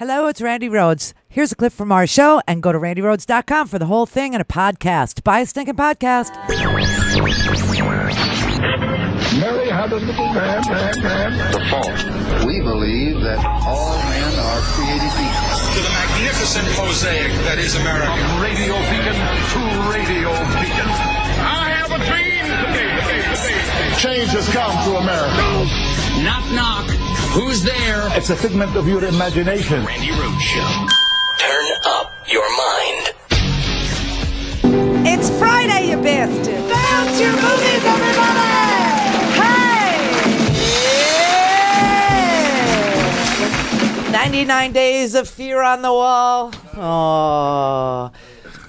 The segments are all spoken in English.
Hello, it's Randi Rhodes. Here's a clip from our show, and go to randyrhodes.com for the whole thing and a podcast. Buy a stinking podcast. Mary had a little man. The fault. We believe that all men are created equal. To the magnificent mosaic that is America. From radio beacon to radio beacon. I have a dream. Change has come to America. Knock, knock. Who's there? It's a figment of your imagination. Randi Rhodes Show. Turn up your mind. It's Friday, you bastard. Bounce your movies, everybody! Hey! 99 Days of Fear on the Wall. Oh,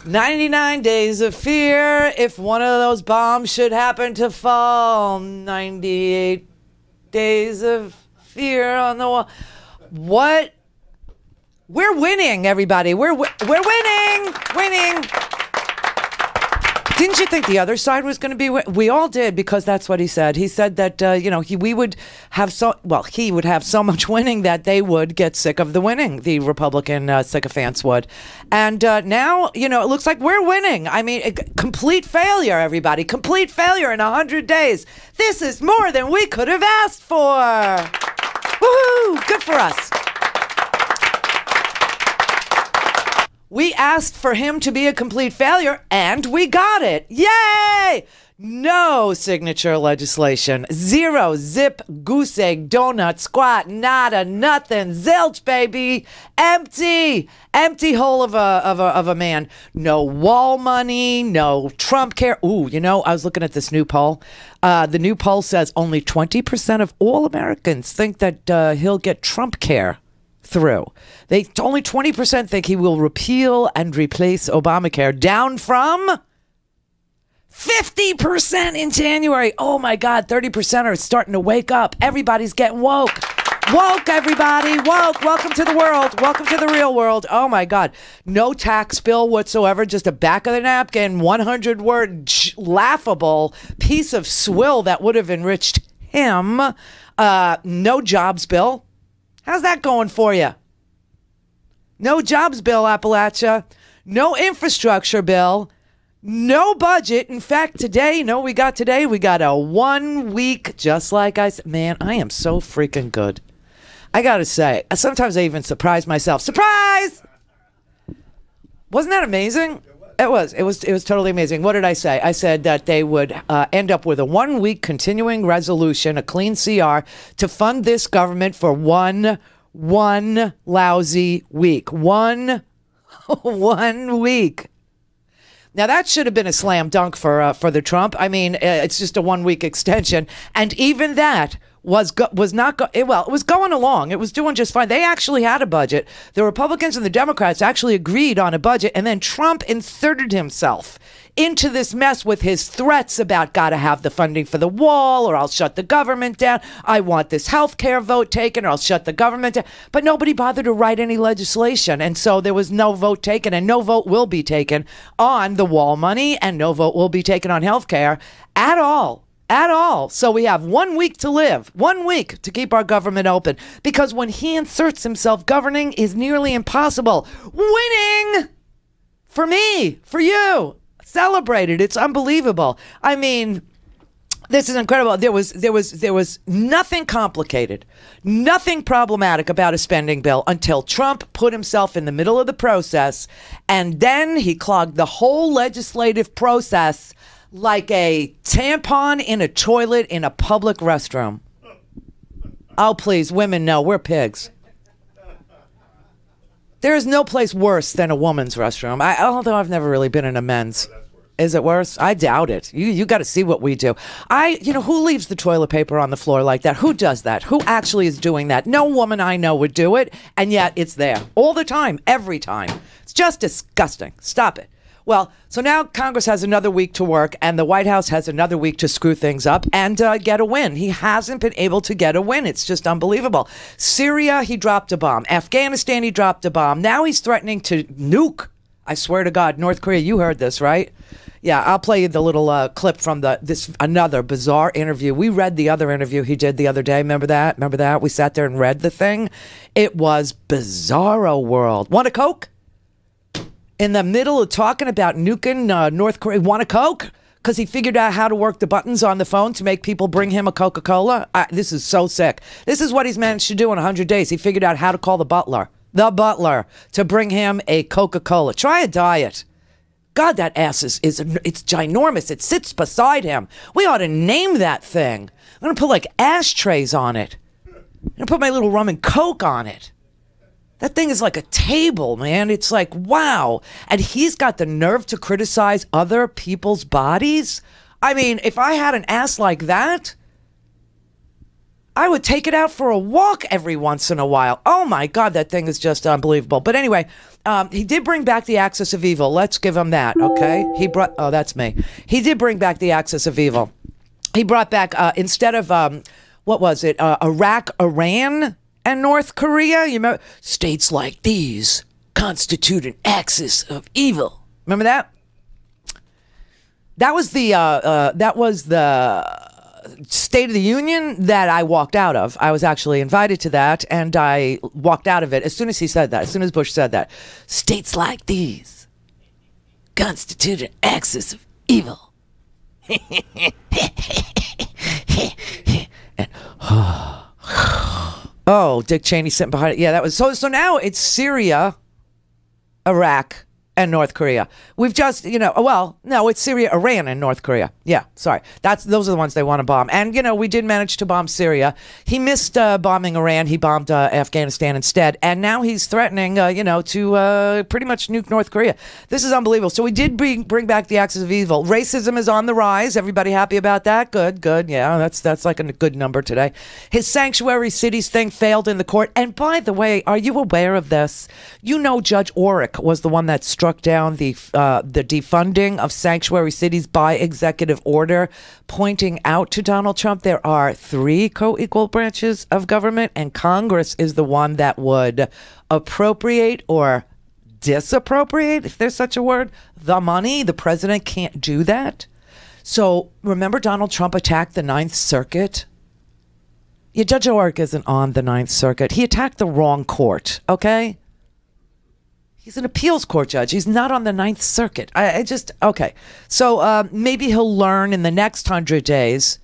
99 Days of Fear. If one of those bombs should happen to fall. 98 Days of Fear on the Wall. What? We're winning, everybody. We're winning. Winning. Didn't you think the other side was going to be? We all did, because that's what he said. He said that he would have so much winning that they would get sick of the winning. The Republican sycophants would, and now it looks like we're winning. I mean, complete failure, everybody. Complete failure in 100 days. This is more than we could have asked for. Woohoo! Good for us. We asked for him to be a complete failure, and we got it. Yay! No signature legislation. Zero, zip, goose egg, donut, squat, nada, nothing. Zilch, baby. Empty. Empty hole of a man. No wall money, no Trump care. Ooh, I was looking at this new poll. The new poll says only 20% of all Americans think that he'll get Trump care through. Only 20% think he will repeal and replace Obamacare, down from 50% in January. Oh my God, 30% are starting to wake up. Everybody's getting woke. Woke, everybody. Woke. Welcome to the world. Welcome to the real world. Oh my God. No tax bill whatsoever. Just a back of the napkin, 100-word laughable piece of swill that would have enriched him. No jobs bill. How's that going for you? No jobs bill, Appalachia. No infrastructure bill. No budget. In fact, today, we got a 1 week, just like I said. Man, I am so freaking good. I got to say, sometimes I even surprise myself. Surprise! Wasn't that amazing? It was totally amazing. What did I say? I said that they would end up with a 1 week continuing resolution, a clean CR, to fund this government for one lousy week. One week. Now that should have been a slam dunk for the Trump. I mean, it's just a 1 week extension, and even that was not it was going along. It was doing just fine. They actually had a budget. The Republicans and the Democrats actually agreed on a budget, and then Trump inserted himself into this mess with his threats about gotta have the funding for the wall or I'll shut the government down. I want this health care vote taken or I'll shut the government down. But nobody bothered to write any legislation, and so there was no vote taken, and no vote will be taken on the wall money, and no vote will be taken on health care at all. At all. So we have 1 week to live, 1 week to keep our government open, because when he inserts himself, governing is nearly impossible. Winning for me, for you, celebrated. It's unbelievable. I mean, this is incredible. There was nothing complicated, nothing problematic about a spending bill until Trump put himself in the middle of the process, and then he clogged the whole legislative process like a tampon in a toilet in a public restroom. Oh, please, women, no, we're pigs. There is no place worse than a woman's restroom. Although I've never really been in a men's. Is it worse? I doubt it. You got to see what we do. Who leaves the toilet paper on the floor like that? Who does that? Who actually is doing that? No woman I know would do it, and yet it's there all the time, every time. It's just disgusting. Stop it. Well, so now Congress has another week to work, and the White House has another week to screw things up and get a win. He hasn't been able to get a win. It's just unbelievable. Syria, he dropped a bomb. Afghanistan, he dropped a bomb. Now he's threatening to nuke, I swear to God, North Korea. You heard this, right? Yeah, I'll play you the little clip from this another bizarre interview. We read the other interview he did the other day. Remember that? Remember that? We sat there and read the thing. It was bizarro world. Want a Coke? In the middle of talking about nuking North Korea. Want a Coke? Because he figured out how to work the buttons on the phone to make people bring him a Coca-Cola. This is so sick. This is what he's managed to do in 100 days. He figured out how to call the butler, to bring him a Coca-Cola. Try a diet. God, that ass it's ginormous. It sits beside him. We ought to name that thing. I'm going to put like ashtrays on it. I'm going to put my little rum and Coke on it. That thing is like a table, man. It's like, wow. And he's got the nerve to criticize other people's bodies. I mean, if I had an ass like that, I would take it out for a walk every once in a while. Oh my God, that thing is just unbelievable. But anyway, he did bring back the axis of evil. Let's give him that, okay? Oh, that's me. He did bring back the axis of evil. He brought back, instead of, what was it? Iraq, Iran, and North Korea. You remember? States like these constitute an axis of evil. Remember that? That was the State of the Union that I walked out of. I was actually invited to that, and I walked out of it as soon as he said that, as soon as Bush said that. States like these constitute an axis of evil. And, oh, Dick Cheney sitting behind it. Yeah, that was so now it's Syria, Iraq, and North Korea. We've just, no, it's Syria, Iran, and North Korea. Yeah, sorry. Those are the ones they want to bomb. And, we did manage to bomb Syria. He missed bombing Iran. He bombed Afghanistan instead. And now he's threatening, to pretty much nuke North Korea. This is unbelievable. So we did bring back the axis of evil. Racism is on the rise. Everybody happy about that? Good. Yeah, that's like a good number today. His sanctuary cities thing failed in the court. And by the way, are you aware of this? Judge Orrick was the one that struck down the defunding of sanctuary cities by executive order, pointing out to Donald Trump there are 3 co-equal branches of government, and Congress is the one that would appropriate or disappropriate, if there's such a word, the money. The president can't do that. So remember Donald Trump attacked the Ninth Circuit? Yeah, Judge Orrick isn't on the Ninth Circuit. He attacked the wrong court, okay? He's an appeals court judge. He's not on the Ninth Circuit. Okay. So maybe he'll learn in the next 100 days,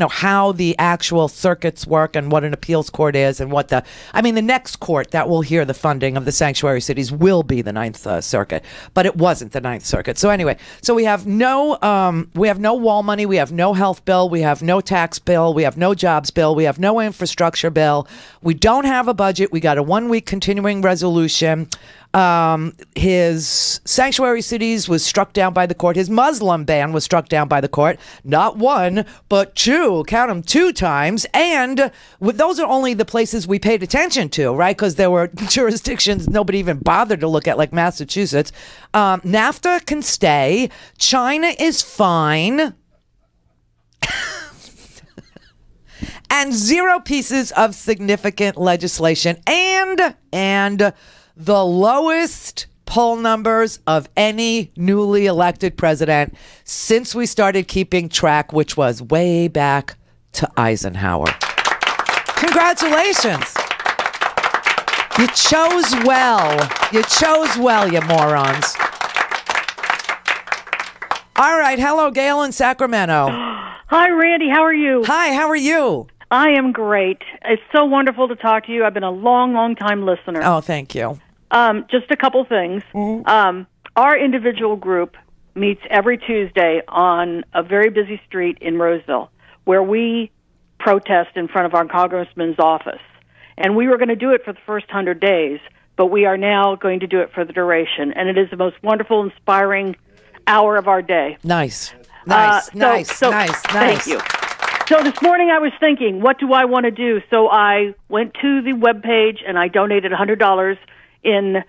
how the actual circuits work and what an appeals court is and what the next court that will hear the funding of the sanctuary cities will be the Ninth Circuit. But it wasn't the Ninth Circuit. So anyway, we have no wall money. We have no health bill. We have no tax bill. We have no jobs bill. We have no infrastructure bill. We don't have a budget. We got a 1-week continuing resolution. His sanctuary cities was struck down by the court. His Muslim ban was struck down by the court. Not 1, but 2. Count them 2 times. And those are only the places we paid attention to, right? Because there were jurisdictions nobody even bothered to look at, like Massachusetts. NAFTA can stay. China is fine. And 0 pieces of significant legislation. And the lowest poll numbers of any newly elected president since we started keeping track, which was way back to Eisenhower. Congratulations. You chose well. You morons. All right. Hello, Gail in Sacramento. Hi, Randy. How are you? Hi, how are you? I am great. It's so wonderful to talk to you. I've been a long time listener. Oh, thank you. Just a couple things. Mm-hmm. Our individual group meets every Tuesday on a very busy street in Roseville, where we protest in front of our congressman's office. And we were going to do it for the first 100 days, but we are now going to do it for the duration. And it is the most wonderful, inspiring hour of our day. Nice. Thank you. So this morning I was thinking, what do I want to do? So I went to the webpage and I donated $100 in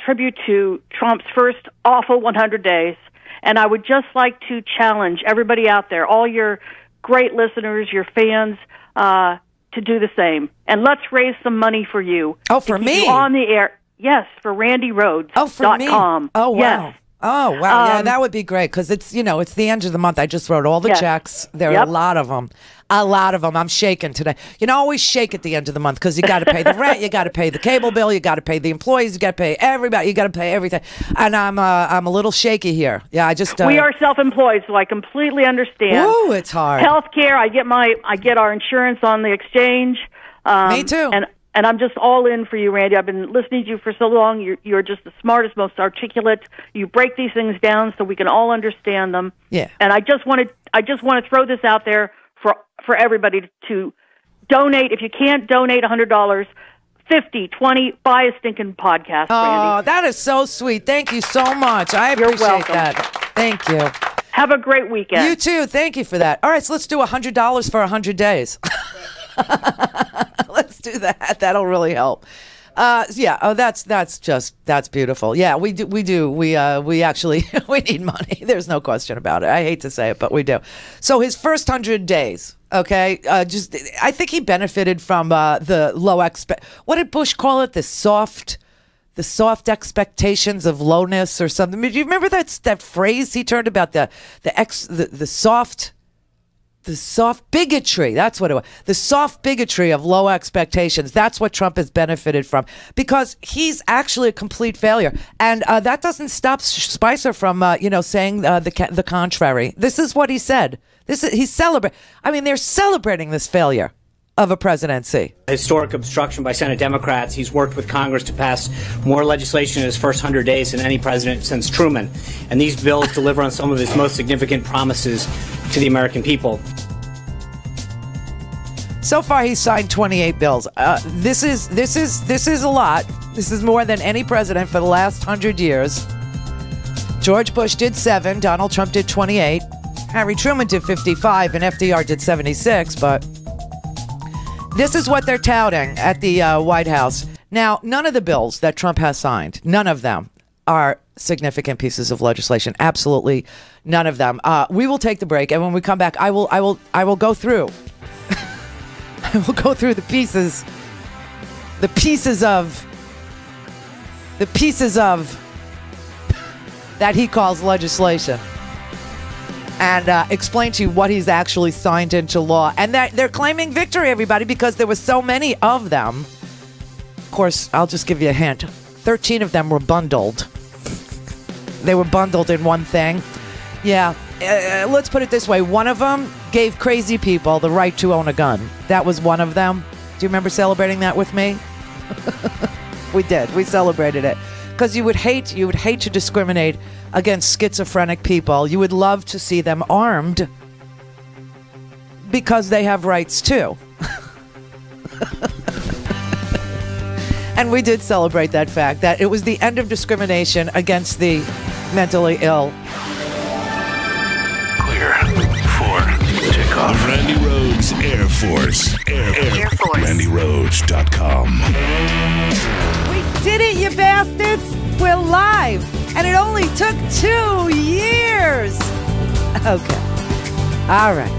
tribute to Trump's first awful 100 days. And I would just like to challenge everybody out there, all your great listeners, your fans, to do the same. And let's raise some money for you. Oh, for me? On the air. Yes, for Randi Rhodes. Oh, for me? .com. Oh, wow. Yes. Oh, wow. Yeah, that would be great because it's, it's the end of the month. I just wrote all the checks. There are a lot of them. A lot of them. I'm shaking today. Always shake at the end of the month because you got to pay the rent, you got to pay the cable bill, you got to pay the employees, you got to pay everybody, you got to pay everything. And I'm a little shaky here. Yeah, I just. We are self-employed, so I completely understand. Ooh, it's hard. Healthcare. I get our insurance on the exchange. Me too. And I'm just all in for you, Randy. I've been listening to you for so long. You're just the smartest, most articulate. You break these things down so we can all understand them. Yeah. And I just want to throw this out there for everybody to donate. If you can't donate $100, 50, 20, buy a stinking podcast, Randy. Oh, that is so sweet. Thank you so much. I appreciate that. Thank you. Have a great weekend. You too. Thank you for that. All right, so let's do $100 for 100 days. Let's do that. That'll really help. Yeah. Oh, that's beautiful. Yeah, we do. We actually we need money. There's no question about it. I hate to say it, but we do. So his first 100 days. Okay. I think he benefited from the low what did Bush call it? The soft expectations of lowness or something. Do you remember that phrase he turned about the soft bigotry? That's what it was. The soft bigotry of low expectations. That's what Trump has benefited from because he's actually a complete failure. And that doesn't stop Spicer from, saying the contrary. This is what he said. They're celebrating this failure of a presidency. Historic obstruction by Senate Democrats. He's worked with Congress to pass more legislation in his first 100 days than any president since Truman. And these bills deliver on some of his most significant promises to the American people. So far, he's signed 28 bills. This is a lot. This is more than any president for the last 100 years. George Bush did 7. Donald Trump did 28. Harry Truman did 55, and FDR did 76. But this is what they're touting at the White House. Now, none of the bills that Trump has signed, none of them are significant pieces of legislation. Absolutely none of them. We will take the break, and when we come back, I will go through. I will go through the pieces of that he calls legislation, and explain to you what he's actually signed into law. And that they're claiming victory, everybody, because there were so many of them. Of course, I'll just give you a hint. 13 of them were bundled. They were bundled in one thing. Yeah. Let's put it this way. One of them gave crazy people the right to own a gun. That was one of them. Do you remember celebrating that with me? We did. We celebrated it. Because you would hate to discriminate against schizophrenic people. You would love to see them armed because they have rights too. And we did celebrate that fact, that it was the end of discrimination against the mentally ill. Clear for takeoff. Randy Rhodes Air Force. Air Force. RandyRhodes.com. We did it, you bastards! We're live! And it only took 2 years! Okay. All right.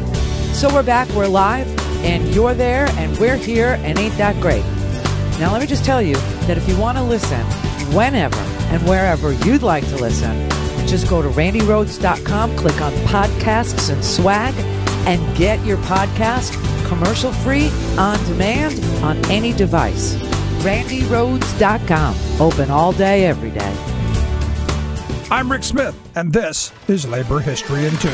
So we're back, we're live, and you're there, and we're here, and ain't that great? Now let me just tell you that if you want to listen whenever and wherever you'd like to listen, just go to RandyRhodes.com, click on podcasts and swag, and get your podcast commercial-free, on demand, on any device. RandyRhodes.com. Open all day, every day. I'm Rick Smith, and this is Labor History in 2.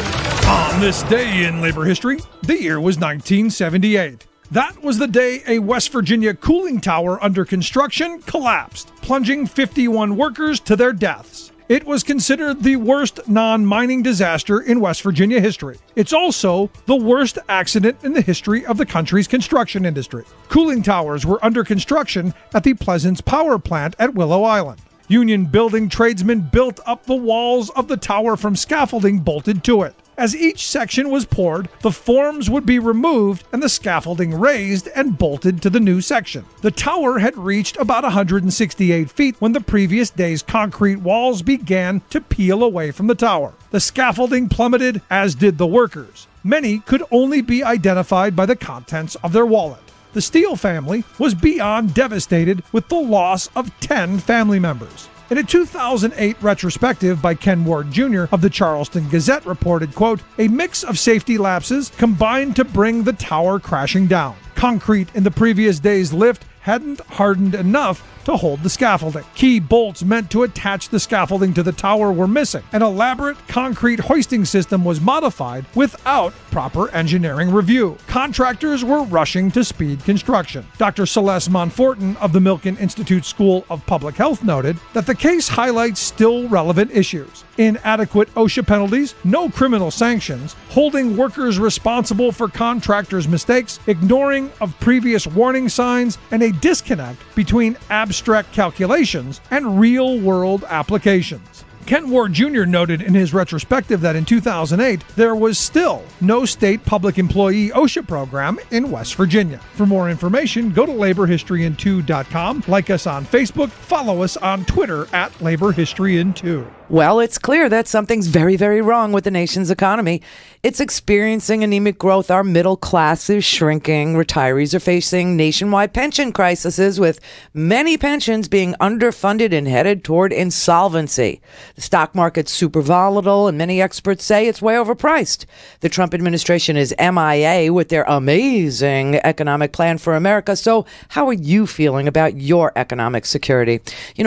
On this day in labor history, the year was 1978. That was the day a West Virginia cooling tower under construction collapsed, plunging 51 workers to their deaths. It was considered the worst non-mining disaster in West Virginia history. It's also the worst accident in the history of the country's construction industry. Cooling towers were under construction at the Pleasance Power Plant at Willow Island. Union building tradesmen built up the walls of the tower from scaffolding bolted to it. As each section was poured, the forms would be removed and the scaffolding raised and bolted to the new section. The tower had reached about 168 feet when the previous day's concrete walls began to peel away from the tower. The scaffolding plummeted, as did the workers. Many could only be identified by the contents of their wallet. The Steele family was beyond devastated with the loss of 10 family members. In a 2008 retrospective by Ken Ward Jr. of the Charleston Gazette reported, quote, a mix of safety lapses combined to bring the tower crashing down. Concrete in the previous day's lift hadn't hardened enough to hold the scaffolding. Key bolts meant to attach the scaffolding to the tower were missing. An elaborate concrete hoisting system was modified without proper engineering review. Contractors were rushing to speed construction. Dr. Celeste Monforton of the Milken Institute School of Public Health noted that the case highlights still relevant issues: inadequate OSHA penalties, no criminal sanctions, holding workers responsible for contractors' mistakes, ignoring of previous warning signs, and a disconnect between abstract calculations and real-world applications. Ken Ward Jr. noted in his retrospective that in 2008, there was still no state public employee OSHA program in West Virginia. For more information, go to laborhistoryin2.com, like us on Facebook, follow us on Twitter at laborhistoryin2. Well, it's clear that something's very, very wrong with the nation's economy. It's experiencing anemic growth. Our middle class is shrinking. Retirees are facing nationwide pension crises, with many pensions being underfunded and headed toward insolvency. The stock market's super volatile, and many experts say it's way overpriced. The Trump administration is MIA with their amazing economic plan for America. So how are you feeling about your economic security?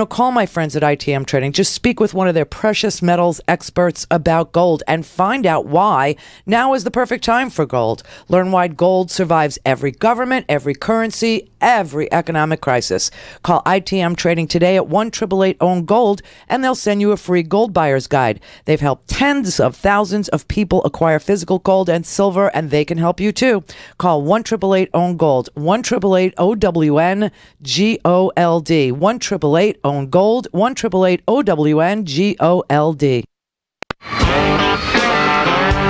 Call my friends at ITM Trading. Just speak with one of their precious metals experts about gold and find out why now is the perfect time for gold. Learn why gold survives every government, every currency, every economic crisis. Call ITM Trading today at 1-888-OWN-GOLD and they'll send you a free gold buyer's guide. They've helped tens of thousands of people acquire physical gold and silver, and they can help you too. Call 1-888-OWN-GOLD, 1-888-OWN-GOLD, 1-888-OWN-GOLD, 1-888-OWN-GOLD.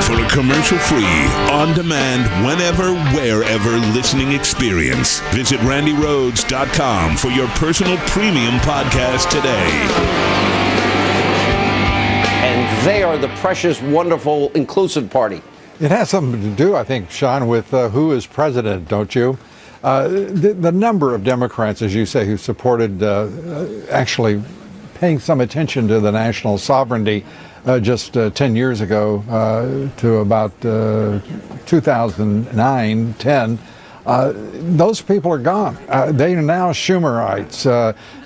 For a commercial-free, on-demand, whenever, wherever listening experience, visit RandyRhodes.com for your personal premium podcast today. And they are the precious, wonderful, inclusive party. It has something to do, I think, Sean, with who is president, don't you? The number of Democrats, as you say, who supported actually paying some attention to the national sovereignty just 10 years ago to about 2009, 10, those people are gone. They are now Schumerites.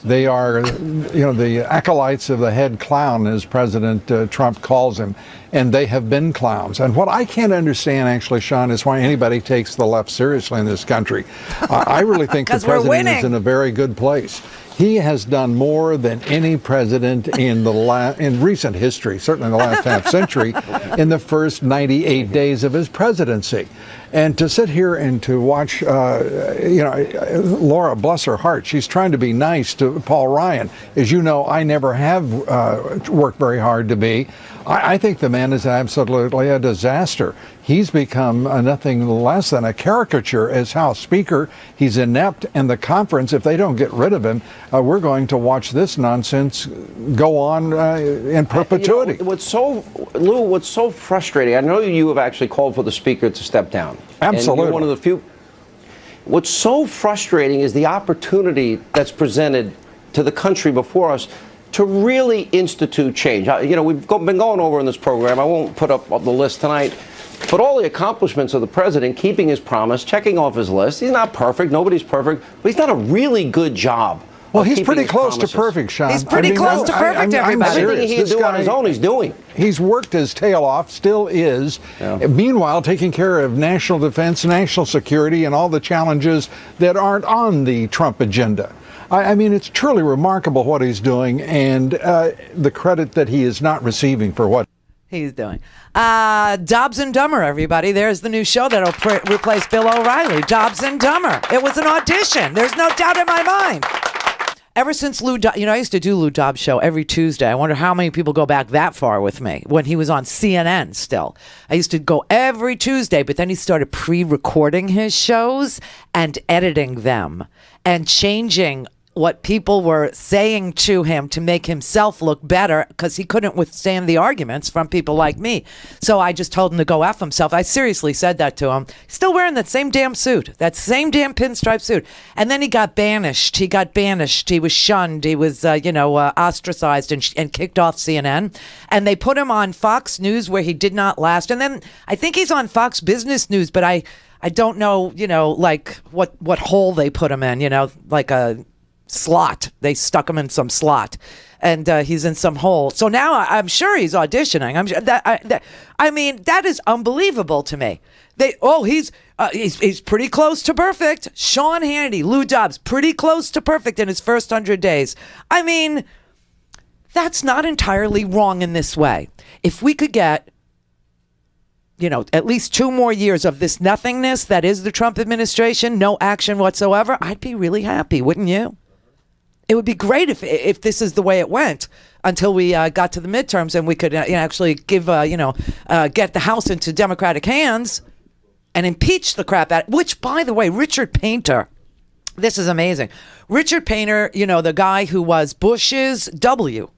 They are, the acolytes of the head clown, as President Trump calls him, and they have been clowns. And what I can't understand, actually, Sean, is why anybody takes the left seriously in this country. I really think the president is in a very good place. He has done more than any president in in recent history, certainly in the last half century, in the first 98 days of his presidency. And to sit here and to watch, Laura, bless her heart, she's trying to be nice to Paul Ryan. As you know, I never have worked very hard to be. I think the man is absolutely a disaster. He's become nothing less than a caricature as House Speaker. He's inept, and the conference, if they don't get rid of him, we're going to watch this nonsense go on in perpetuity. What's so frustrating, I know you have actually called for the Speaker to step down. Absolutely. And you're one of the few. What's so frustrating is the opportunity that's presented to the country before us to really institute change. We've been going over in this program. I won't put up the list tonight, but all the accomplishments of the president, keeping his promise, checking off his list. He's not perfect. Nobody's perfect, but he's done a really good job. Well, he's pretty close to perfect, Sean. He's pretty close to perfect, everybody. Everything he can do on his own, he's doing. He's worked his tail off, still is. Yeah. Meanwhile, taking care of national defense, national security, and all the challenges that aren't on the Trump agenda. I mean, it's truly remarkable what he's doing, and the credit that he is not receiving for what he's doing. Dobbs and Dumber, everybody. There's the new show that'll replace Bill O'Reilly. Dobbs and Dumber. It was an audition. There's no doubt in my mind. Ever since Lou Dobbs, I used to do Lou Dobbs' show every Tuesday. I wonder how many people go back that far with me when he was on CNN still. I used to go every Tuesday, but then he started pre-recording his shows and editing them and changing what people were saying to him to make himself look better because he couldn't withstand the arguments from people like me. So I just told him to go F himself. I seriously said that to him. Still wearing that same damn suit, that same damn pinstripe suit. And then he got banished. He was shunned. He was, ostracized and kicked off CNN. And they put him on Fox News where he did not last. And then I think he's on Fox Business News, but I don't know, like what hole they put him in, like a slot. They stuck him in some slot, and he's in some hole. So now I'm sure he's auditioning. I'm sure that is unbelievable to me. He's pretty close to perfect. Sean Hannity, Lou Dobbs, pretty close to perfect in his first 100 days. I mean, that's not entirely wrong in this way. If we could get at least 2 more years of this nothingness that is the Trump administration, no action whatsoever, I'd be really happy, wouldn't you? It would be great if this is the way it went until we got to the midterms and we could actually give, get the House into Democratic hands and impeach the crap out of it. Which, by the way, Richard Painter, this is amazing. Richard Painter, the guy who was Bush's W.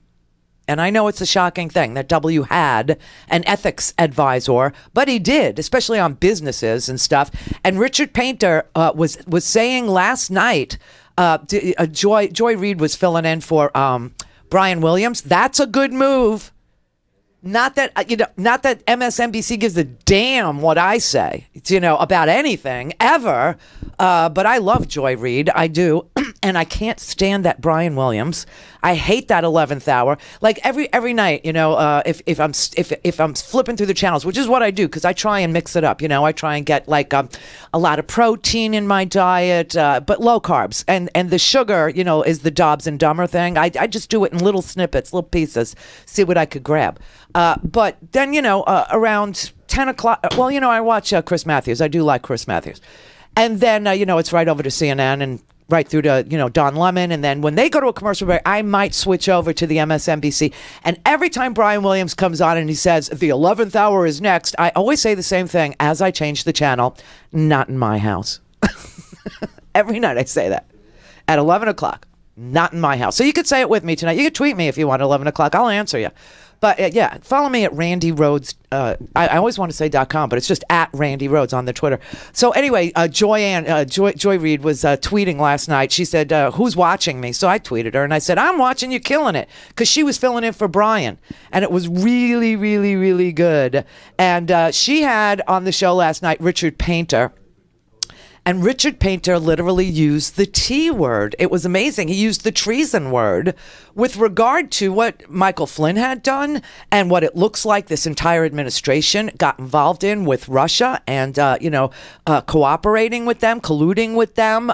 And I know it's a shocking thing that W had an ethics advisor, but he did, especially on businesses and stuff. And Richard Painter was saying last night, Joy Reid was filling in for Brian Williams. That's a good move. Not that MSNBC gives a damn what I say, about anything ever. But I love Joy Reid. I do. And I can't stand that Brian Williams. I hate that 11th hour. Like every night, if I'm flipping through the channels, which is what I do because I try and mix it up. I try and get like a lot of protein in my diet, but low carbs. And the sugar, is the Dobbs and Dumber thing. I just do it in little snippets, little pieces, see what I could grab. But then, around 10 o'clock, I watch Chris Matthews. I do like Chris Matthews. And then, it's right over to CNN and right through to, Don Lemon. And then when they go to a commercial break, I might switch over to the MSNBC. And every time Brian Williams comes on and he says, the 11th hour is next, I always say the same thing as I change the channel. Not in my house. Every night I say that. At 11 o'clock. Not in my house. So you could say it with me tonight. You could tweet me if you want at 11 o'clock. I'll answer you. But yeah, follow me at Randi Rhodes. I always want to say .com, but it's just at Randi Rhodes on the Twitter. So anyway, Joy Reid was tweeting last night. She said, who's watching me? So I tweeted her and I said, I'm watching you, killing it. Because she was filling in for Brian. And it was really, really, really good. And she had on the show last night Richard Painter. And Richard Painter literally used the T word. It was amazing. He used the treason word with regard to what Michael Flynn had done and what it looks like this entire administration got involved in with Russia and, cooperating with them, colluding with them,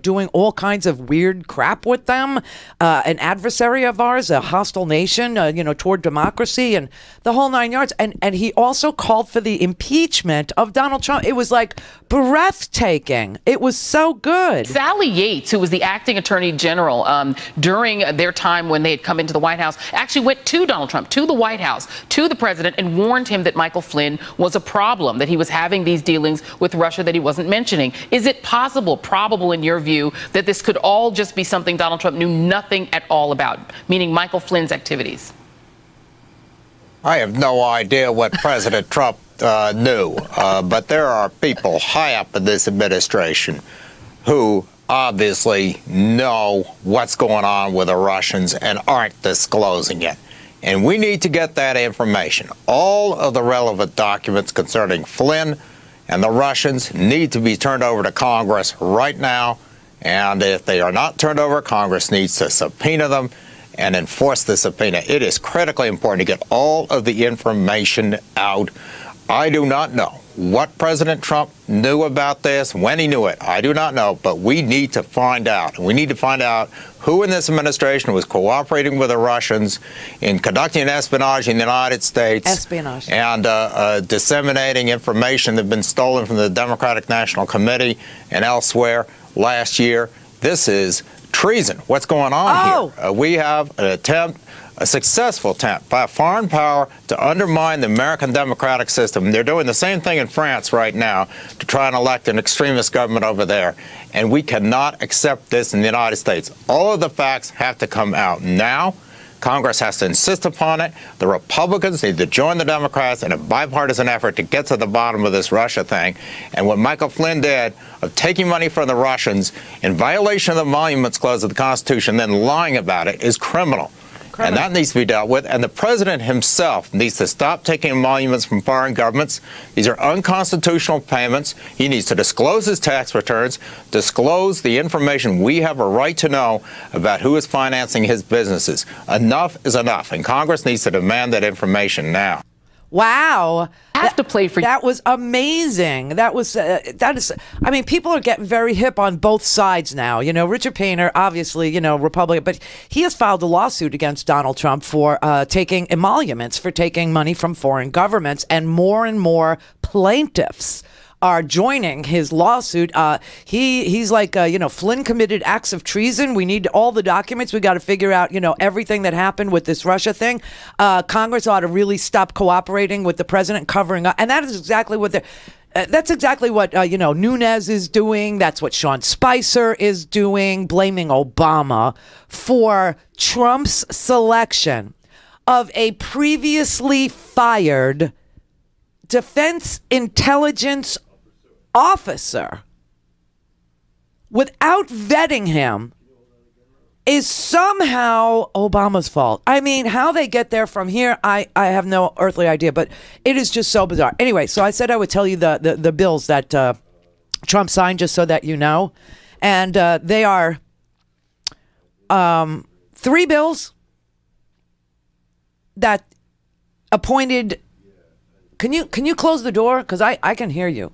doing all kinds of weird crap with them. An adversary of ours, a hostile nation, toward democracy and the whole 9 yards. And he also called for the impeachment of Donald Trump. It was like breathtaking. It was so good. Sally Yates, who was the acting attorney general during their time when they had come into the White House, actually went to Donald Trump, to the White House, to the president, and warned him that Michael Flynn was a problem, that he was having these dealings with Russia that he wasn't mentioning. Is it probable in your view, that this could all just be something Donald Trump knew nothing at all about, meaning Michael Flynn's activities? I have no idea what President Trump knew, but there are people high up in this administration who obviously know what's going on with the Russians and aren't disclosing it. And we need to get that information. All of the relevant documents concerning Flynn and the Russians need to be turned over to Congress right now. And if they are not turned over, Congress needs to subpoena them and enforce the subpoena. It is critically important to get all of the information out. I do not know what President Trump knew about this, when he knew it. I do not know, but we need to find out. And we need to find out who in this administration was cooperating with the Russians in conducting espionage in the United States. Espionage. And disseminating information that had been stolen from the Democratic National Committee and elsewhere last year. This is treason. What's going on here? We have an attempt a successful attempt by a foreign power to undermine the American democratic system. They're doing the same thing in France right now to try and elect an extremist government over there. And we cannot accept this in the United States. All of the facts have to come out now. Congress has to insist upon it. The Republicans need to join the Democrats in a bipartisan effort to get to the bottom of this Russia thing. And what Michael Flynn did of taking money from the Russians in violation of the Emoluments Clause of the Constitution, then lying about it, is criminal. And that needs to be dealt with. And the president himself needs to stop taking emoluments from foreign governments. These are unconstitutional payments. He needs to disclose his tax returns, disclose the information we have a right to know about who is financing his businesses. Enough is enough. And Congress needs to demand that information now. Wow. I have to play for that was amazing. That is, I mean, people are getting very hip on both sides now. You know, Richard Painter, obviously, you know, Republican, but he has filed a lawsuit against Donald Trump for taking emoluments, for taking money from foreign governments, and more plaintiffs are joining his lawsuit. He's like, you know, Flynn committed acts of treason. We need all the documents. We got to figure out, you know, everything that happened with this Russia thing. Congress ought to really stop cooperating with the president, covering up. And that is exactly what they're. That's exactly what, you know, Nunes is doing. That's what Sean Spicer is doing, blaming Obama for Trump's selection of a previously fired defense intelligence officer without vetting him is somehow Obama's fault. I mean, how they get there from here, I have no earthly idea, but it is just so bizarre. Anyway, so I said I would tell you the bills that Trump signed, just so that you know. And they are 3 bills that appointed. Can you close the door? Because I can hear you.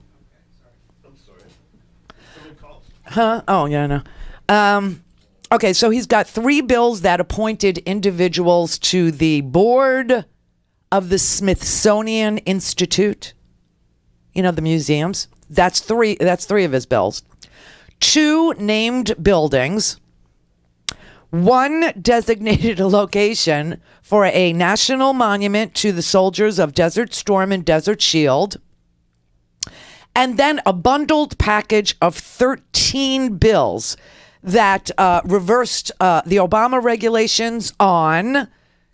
I'm sorry. Huh? Oh, yeah, no. Okay, so he's got 3 bills that appointed individuals to the board of the Smithsonian Institute. You know, the museums. That's 3 of his bills. 2 named buildings. 1 designated a location for a national monument to the soldiers of Desert Storm and Desert Shield. And then a bundled package of 13 bills that reversed the Obama regulations on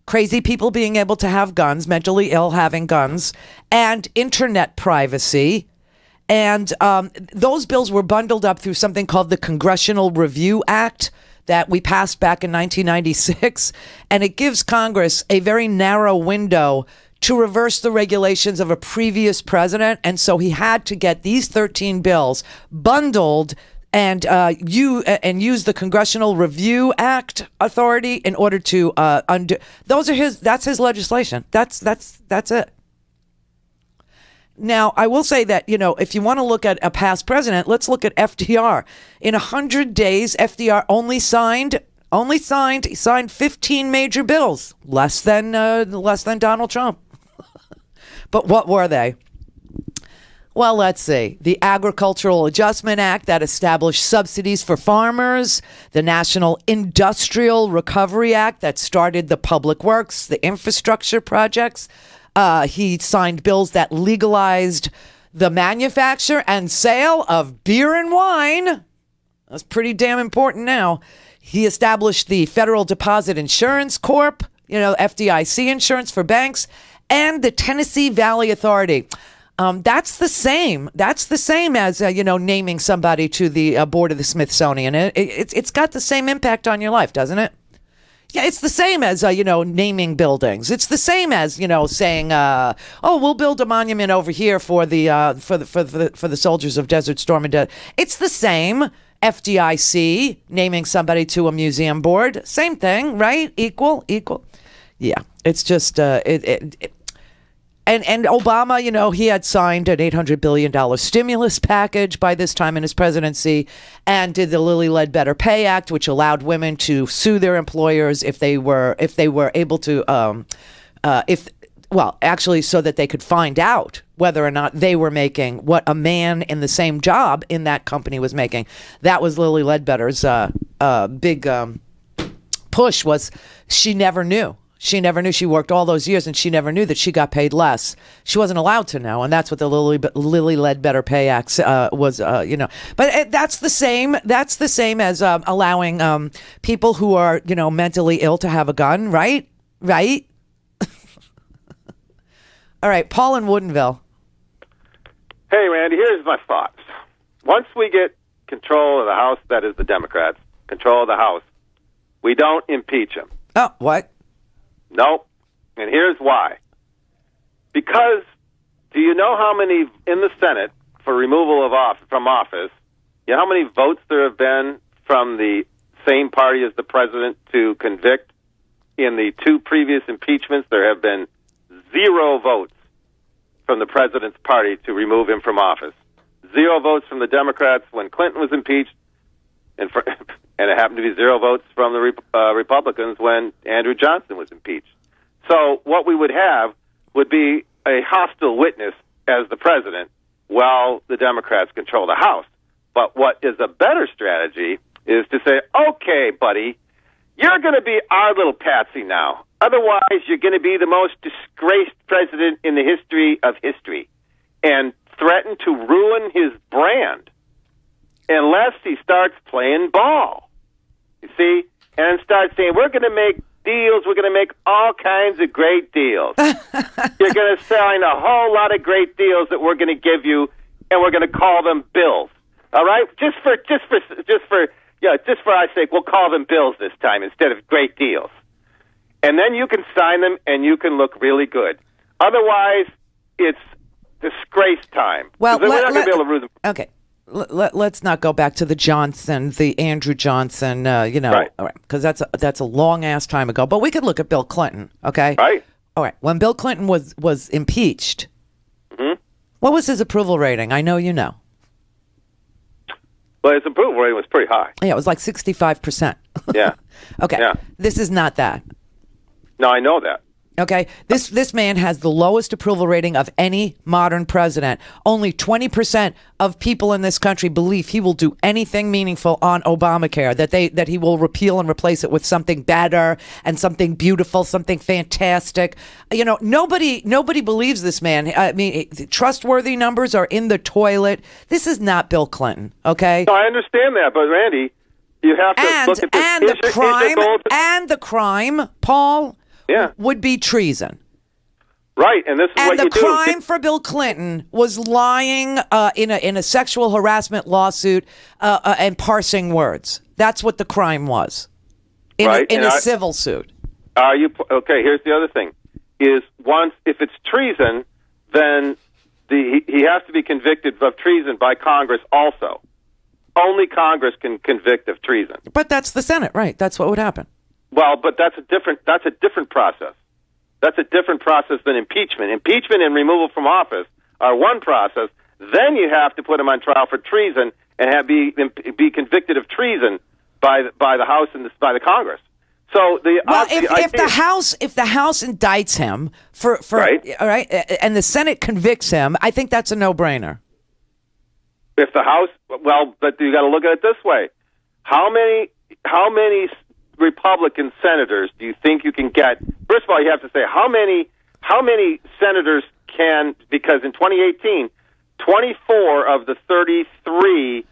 crazy people being able to have guns, mentally ill having guns, and internet privacy. And those bills were bundled up through something called the Congressional Review Act that we passed back in 1996. And it gives Congress a very narrow window to reverse the regulations of a previous president. And so he had to get these 13 bills bundled and use the Congressional Review Act authority in order to undo. That's his legislation. That's it. Now, I will say that, you know, if you want to look at a past president, let's look at FDR. In 100 days, FDR he signed 15 major bills, less than Donald Trump. But what were they? Well, let's see. The Agricultural Adjustment Act that established subsidies for farmers, the National Industrial Recovery Act that started the public works, the infrastructure projects. He signed bills that legalized the manufacture and sale of beer and wine. That's pretty damn important now. He established the Federal Deposit Insurance Corp, you know, FDIC insurance for banks, and the Tennessee Valley Authority. That's the same. That's the same as, you know, naming somebody to the board of the Smithsonian. It's got the same impact on your life, doesn't it? Yeah, it's the same as, you know, naming buildings. It's the same as, you know, saying, oh, we'll build a monument over here for the soldiers of Desert Storm and Desert. It's the same. FDIC, naming somebody to a museum board. Same thing, right? Equal. Yeah, it's just, And Obama, you know, he had signed an $800 billion stimulus package by this time in his presidency, and did the Lilly Ledbetter Pay Act, which allowed women to sue their employers if they were able to, actually so that they could find out whether or not they were making what a man in the same job in that company was making. That was Lilly Ledbetter's big push, was she never knew. She never knew. She worked all those years, and she never knew that she got paid less. She wasn't allowed to know, and that's what the Lilly Ledbetter Pay Act was. But that's the same. That's the same as allowing people who are mentally ill to have a gun, right? Right. All right, Paul in Woodinville. Hey, Randy. Here's my thoughts. Once we get control of the House, that is the Democrats, control of the House, we don't impeach them. Oh, what? Nope. And here's why. Because do you know how many in the Senate for removal from office, you know how many votes there have been from the same party as the president to convict? In the 2 previous impeachments, there have been 0 votes from the president's party to remove him from office. 0 votes from the Democrats when Clinton was impeached, and it happened to be 0 votes from the Republicans when Andrew Johnson was impeached. So what we would have would be a hostile witness as the president while the Democrats control the House. But what is a better strategy is to say, okay, buddy, you're going to be our little patsy now. Otherwise, you're going to be the most disgraced president in the history of history and threaten to ruin his brand unless he starts playing ball. You see? And start saying, we're going to make deals. We're going to make all kinds of great deals. You're going to sign a whole lot of great deals that we're going to give you, and we're going to call them bills. All right? Just for our sake, we'll call them bills this time instead of great deals. And then you can sign them, and you can look really good. Otherwise, it's disgrace time. Well, we're not going to be able to rule them. Okay. Let's not go back to the Andrew Johnson, right. All right, because that's a long ass time ago. But we could look at Bill Clinton, okay? Right. All right. When Bill Clinton was impeached, what was his approval rating? I know you know. Well, his approval rating was pretty high. Yeah, it was like 65%. Yeah. Okay. Yeah. This is not that. No, I know that. Okay, this man has the lowest approval rating of any modern president. Only 20% of people in this country believe he will do anything meaningful on Obamacare, that he will repeal and replace it with something better and something beautiful, something fantastic. Nobody believes this man. I mean, trustworthy numbers are in the toilet. This is not Bill Clinton, okay? No, I understand that, but Randy, you have to look at this. And the crime, Paul. Yeah. Would be treason. Right, and this is what you do. And the crime for Bill Clinton was lying in a sexual harassment lawsuit and parsing words. That's what the crime was in a civil suit. Are you okay? Here's the other thing: is if it's treason, then he has to be convicted of treason by Congress also. Only Congress can convict of treason. But that's the Senate, right? That's what would happen. Well, but that's a different process. That's a different process than impeachment. Impeachment and removal from office are one process. Then you have to put him on trial for treason and be convicted of treason by the House and by the Congress. So if the House indicts him for right. All right, and the Senate convicts him, I think that's a no-brainer. If the House, well, but you got to look at it this way: how many Republican senators do you think you can get? First of all, you have to say how many senators can, because in 2018, 24 of the 33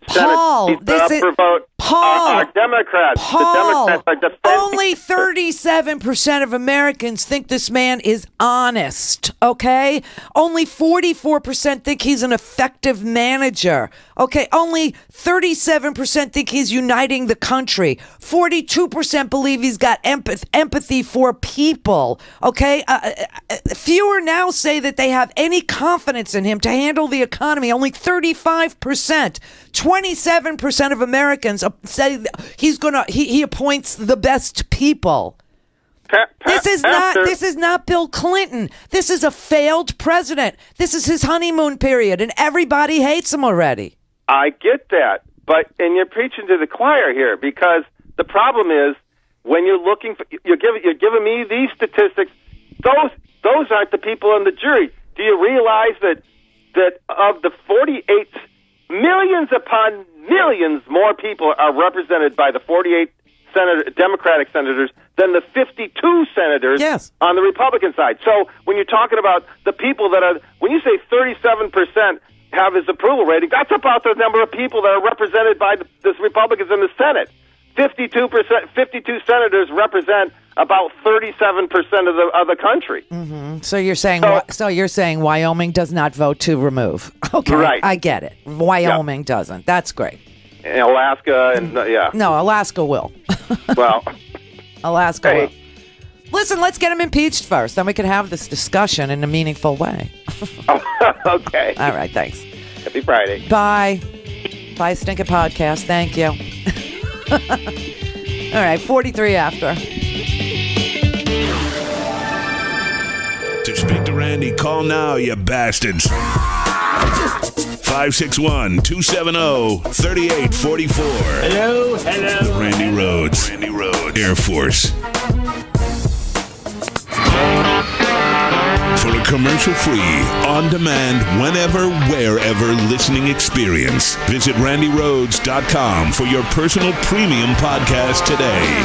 senators are Democrats. Paul, the Democrats are defending. Only 37% of Americans think this man is honest, okay? Only 44% think he's an effective manager, okay? Only 37% think he's uniting the country. 42% believe he's got empathy for people, okay? Fewer now say that they have any confidence in him to handle the economy. Only 35%. 27% of Americans say he appoints the best people. This is not Bill Clinton. This is a failed president. This is his honeymoon period, and everybody hates him already. I get that, and you're preaching to the choir here, because the problem is when you're looking for, you're giving me these statistics. Those aren't the people on the jury. Do you realize that of the 48, millions upon millions more people are represented by the 48 Democratic senators than the 52 senators on the Republican side. So when you're talking about the people that are, when you say 37% have his approval rating, that's about the number of people that are represented by the Republicans in the Senate. 52 senators represent about 37% of the country. Mm-hmm. So you're saying Wyoming does not vote to remove. Okay, right. I get it. Wyoming doesn't. That's great. And Alaska and No, Alaska will. Well, Alaska will. Listen, let's get him impeached first, then we can have this discussion in a meaningful way. Okay. All right, thanks. Happy Friday. Bye. Bye, Stinker Podcast. Thank you. All right, 43 after. To speak to Randy, call now, you bastards. 561-270-3844. Hello. Randy Rhodes. Air Force. For a commercial-free, on-demand, whenever, wherever listening experience, visit randyrhodes.com for your personal premium podcast today.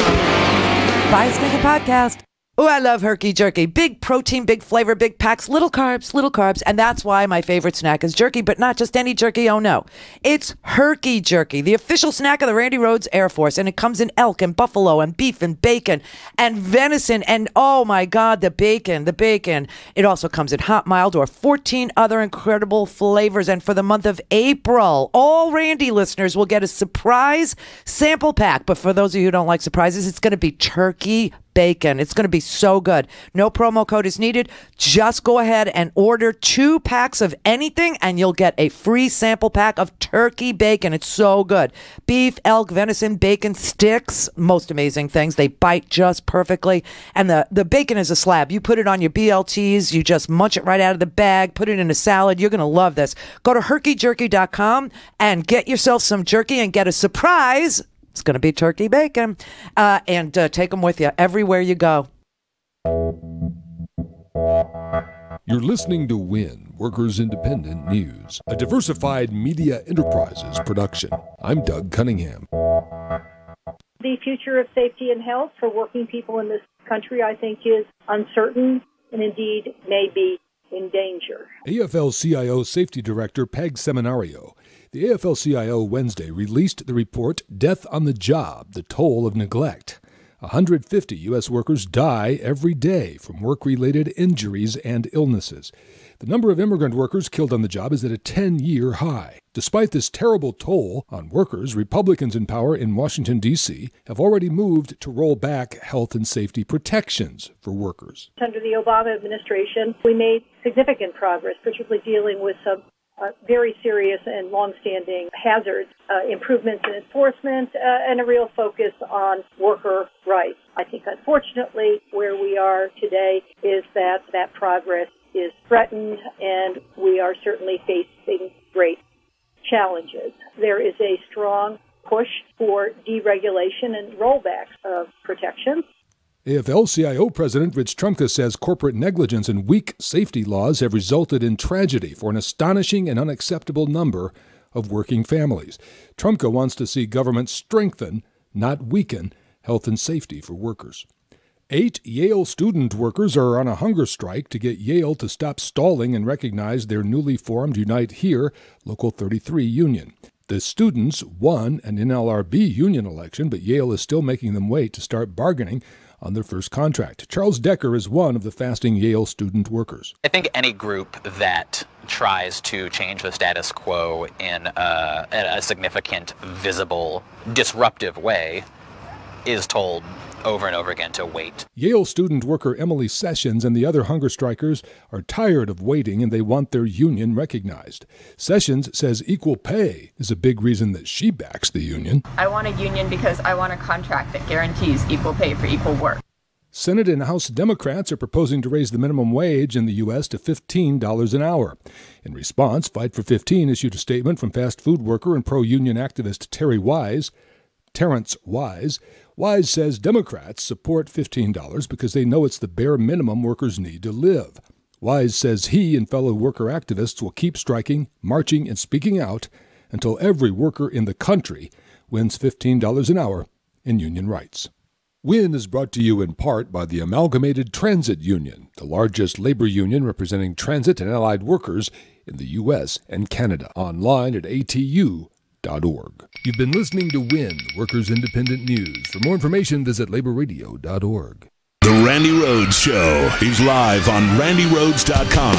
Bye, Stinker Podcast. Oh, I love Herky Jerky. Big protein, big flavor, big packs, little carbs. And that's why my favorite snack is jerky, but not just any jerky. Oh, no. It's Herky Jerky, the official snack of the Randy Rhodes Air Force. And it comes in elk and buffalo and beef and bacon and venison. And oh, my God, the bacon. It also comes in hot, mild, or 14 other incredible flavors. And for the month of April, all Randy listeners will get a surprise sample pack. But for those of you who don't like surprises, it's going to be turkey bacon. It's going to be so good. No promo code is needed. Just go ahead and order 2 packs of anything and you'll get a free sample pack of turkey bacon. It's so good. Beef, elk, venison, bacon sticks. Most amazing things. They bite just perfectly. And the bacon is a slab. You put it on your BLTs. You just munch it right out of the bag. Put it in a salad. You're going to love this. Go to herkyjerky.com and get yourself some jerky and get a surprise. It's going to be turkey bacon. And take them with you everywhere you go. You're listening to WIN, Workers Independent News, a diversified media enterprises production. I'm Doug Cunningham. The future of safety and health for working people in this country, I think, is uncertain and indeed may be in danger. AFL-CIO Safety Director Peg Seminario. The AFL-CIO Wednesday released the report, Death on the Job, the Toll of Neglect. 150 U.S. workers die every day from work-related injuries and illnesses. The number of immigrant workers killed on the job is at a 10-year high. Despite this terrible toll on workers, Republicans in power in Washington, D.C. have already moved to roll back health and safety protections for workers. Under the Obama administration, we made significant progress, particularly dealing with some very serious and long-standing hazards, improvements in enforcement, and a real focus on worker rights. I think, unfortunately, where we are today is that progress is threatened, and we are certainly facing great challenges. There is a strong push for deregulation and rollbacks of protections. AFL-CIO President Rich Trumka says corporate negligence and weak safety laws have resulted in tragedy for an astonishing and unacceptable number of working families. Trumka wants to see government strengthen, not weaken, health and safety for workers. 8 Yale student workers are on a hunger strike to get Yale to stop stalling and recognize their newly formed Unite Here Local 33 union. The students won an NLRB union election, but Yale is still making them wait to start bargaining on their first contract. Charles Decker is one of the fasting Yale student workers. I think any group that tries to change the status quo in a significant, visible, disruptive way is told over and over again to wait. Yale student worker Emily Sessions and the other hunger strikers are tired of waiting and they want their union recognized. Sessions says equal pay is a big reason that she backs the union. I want a union because I want a contract that guarantees equal pay for equal work. Senate and House Democrats are proposing to raise the minimum wage in the U.S. to $15 an hour. In response, Fight for 15 issued a statement from fast food worker and pro-union activist Terrence Wise. Wise says Democrats support $15 because they know it's the bare minimum workers need to live. Wise says he and fellow worker activists will keep striking, marching, and speaking out until every worker in the country wins $15 an hour in union rights. WIN is brought to you in part by the Amalgamated Transit Union, the largest labor union representing transit and allied workers in the U.S. and Canada. Online at atu.org. You've been listening to WIN, Workers' Independent News. For more information, visit laborradio.org. The Randi Rhodes Show is live on RandiRhodes.com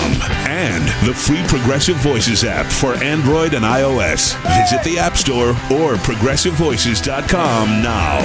and the free Progressive Voices app for Android and iOS. Visit the App Store or ProgressiveVoices.com now.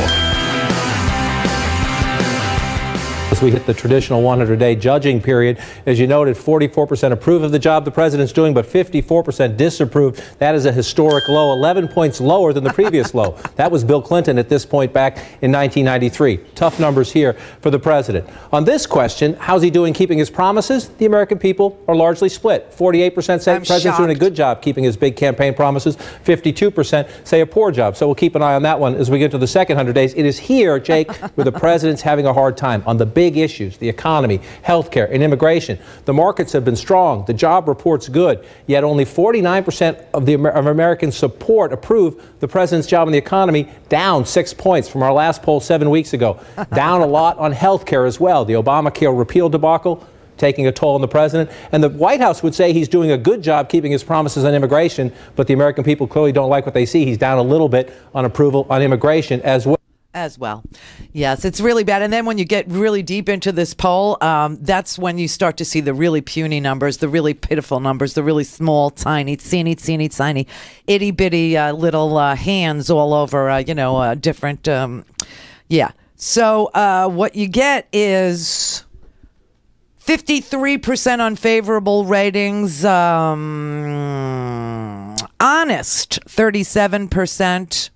As we hit the traditional 100-day judging period, as you noted, 44% approve of the job the president's doing, but 54% disapprove. That is a historic low, 11 points lower than the previous low. That was Bill Clinton at this point back in 1993. Tough numbers here for the president. On this question, how's he doing keeping his promises? The American people are largely split. 48% say the president's doing a good job keeping his big campaign promises. 52% say a poor job. So we'll keep an eye on that one as we get to the second 100 days. It is here, Jake, where the president's having a hard time on the big issues, the economy, healthcare, and immigration. The markets have been strong. The job report's good. Yet only 49% of Americans approve the president's job in the economy, down 6 points from our last poll 7 weeks ago. Down a lot on healthcare as well. The Obamacare repeal debacle taking a toll on the president. And the White House would say he's doing a good job keeping his promises on immigration, but the American people clearly don't like what they see. He's down a little bit on approval on immigration as well. Yes, it's really bad. And then when you get really deep into this poll, that's when you start to see the really puny numbers, the really pitiful numbers, the really small, tiny, itty bitty little hands all over, different. So what you get is 53% unfavorable ratings, honest 37%.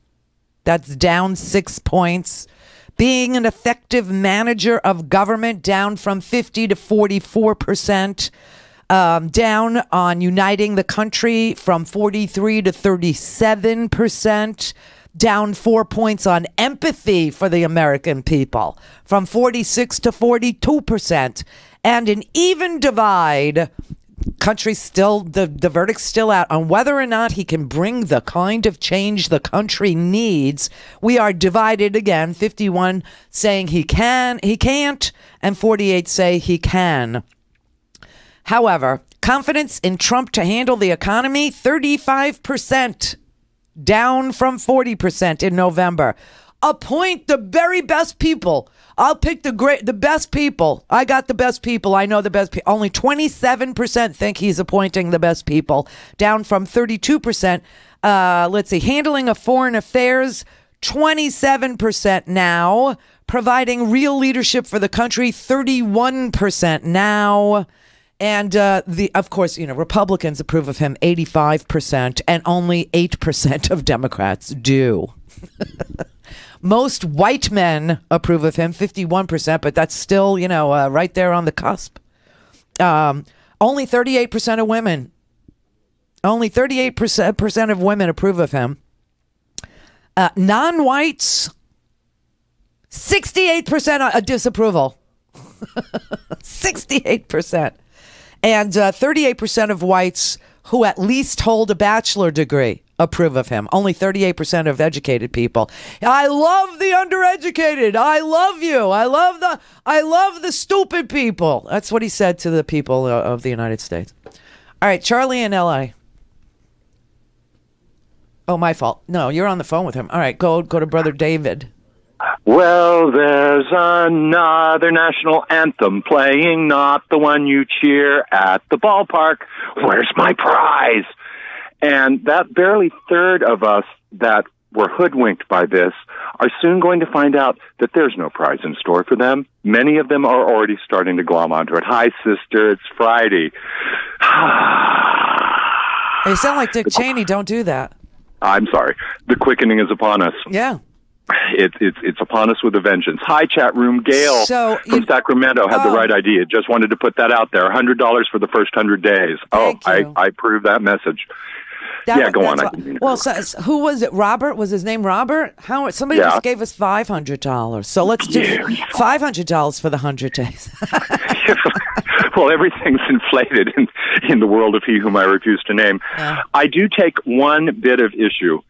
That's down 6 points. Being an effective manager of government, down from 50 to 44%. Down on uniting the country from 43 to 37%. Down 4 points on empathy for the American people, from 46 to 42%. And an even divide. Country still, the verdict's still out on whether or not he can bring the kind of change the country needs. We are divided again, 51 saying he can't, and 48 say he can. However, confidence in Trump to handle the economy, 35%, down from 40% in November. Appoint the very best people. I'll pick the best people. I got the best people. I know the best people. Only 27% think he's appointing the best people, down from 32%. Let's see. Handling of foreign affairs, 27% now. Providing real leadership for the country, 31% now. And of course, Republicans approve of him, 85%, and only 8% of Democrats do. Most white men approve of him, 51%, but that's still, right there on the cusp. Only 38% of women. Only 38% of women approve of him. Non-whites, 68% disapproval. 68%. And 38% of whites who at least hold a bachelor degree approve of him. Only 38% of educated people. I love the undereducated. I love you. I love the stupid people. That's what he said to the people of the United States. All right, Charlie in LA. Oh, my fault. No, you're on the phone with him. All right, go to Brother David. Well, there's another national anthem playing, not the one you cheer at the ballpark. Where's my prize? And that barely third of us that were hoodwinked by this are soon going to find out that there's no prize in store for them. Many of them are already starting to glom onto it. Hi, sister, it's Friday. You sound like Dick Cheney. Don't do that. I'm sorry. The quickening is upon us. Yeah. It's upon us with a vengeance. Hi, chat room. Gail from Sacramento had the right idea. Just wanted to put that out there. $100 for the first 100 days. I approve that message. Go on. Well, so, who was it? Robert? Was his name Robert? Somebody just gave us $500. So let's do $500 for the 100 days. Well, everything's inflated in the world of he whom I refuse to name. Yeah. I do take one bit of issue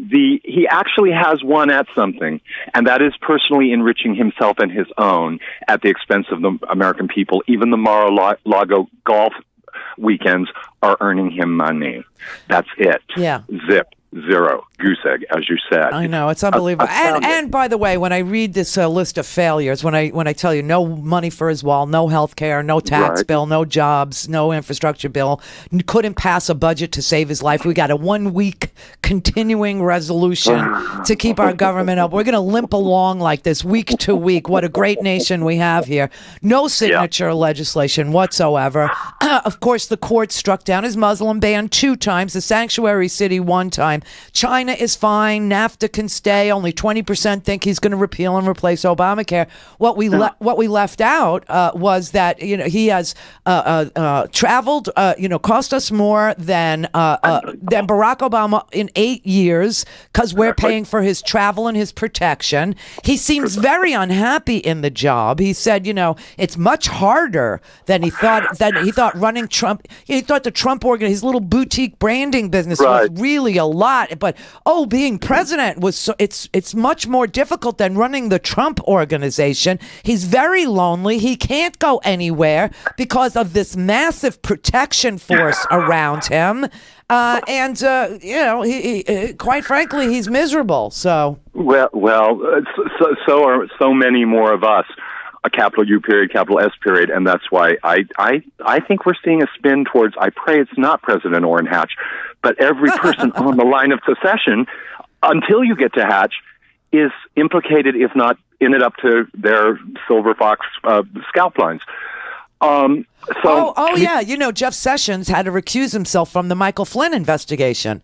he actually has won at something, and that is personally enriching himself and his own at the expense of the American people. Even the Mar-a-Lago golf weekends are earning him money. That's it. Yeah. Zip. Zero. Goose egg, as you said. I know, it's unbelievable. And by the way, when I read this list of failures, when I tell you no money for his wall, no health care, no tax bill, no jobs, no infrastructure bill, couldn't pass a budget to save his life. We got a 1 week continuing resolution to keep our government up. We're going to limp along like this week to week. What a great nation we have here. No signature legislation whatsoever. Of course, the court struck down his Muslim ban 2 times, the sanctuary city 1 time. China is fine. NAFTA can stay. Only 20% think he's going to repeal and replace Obamacare. What we left out was that he has traveled. Cost us more than Barack Obama in 8 years because we're paying for his travel and his protection. He seems very unhappy in the job. He said, it's much harder than he thought. He thought running Trump. He thought the Trump his little boutique branding business was really a lot. But being president was it's much more difficult than running the Trump organization. He's very lonely. He can't go anywhere because of this massive protection force around him. He quite frankly, he's miserable. So so are so many more of us. A capital U period, capital S period, and that's why I think we're seeing a spin towards, I pray it's not President Orrin Hatch, but every person on the line of succession, until you get to Hatch, is implicated, if not in it up to their silver fox scalp lines. Jeff Sessions had to recuse himself from the Michael Flynn investigation.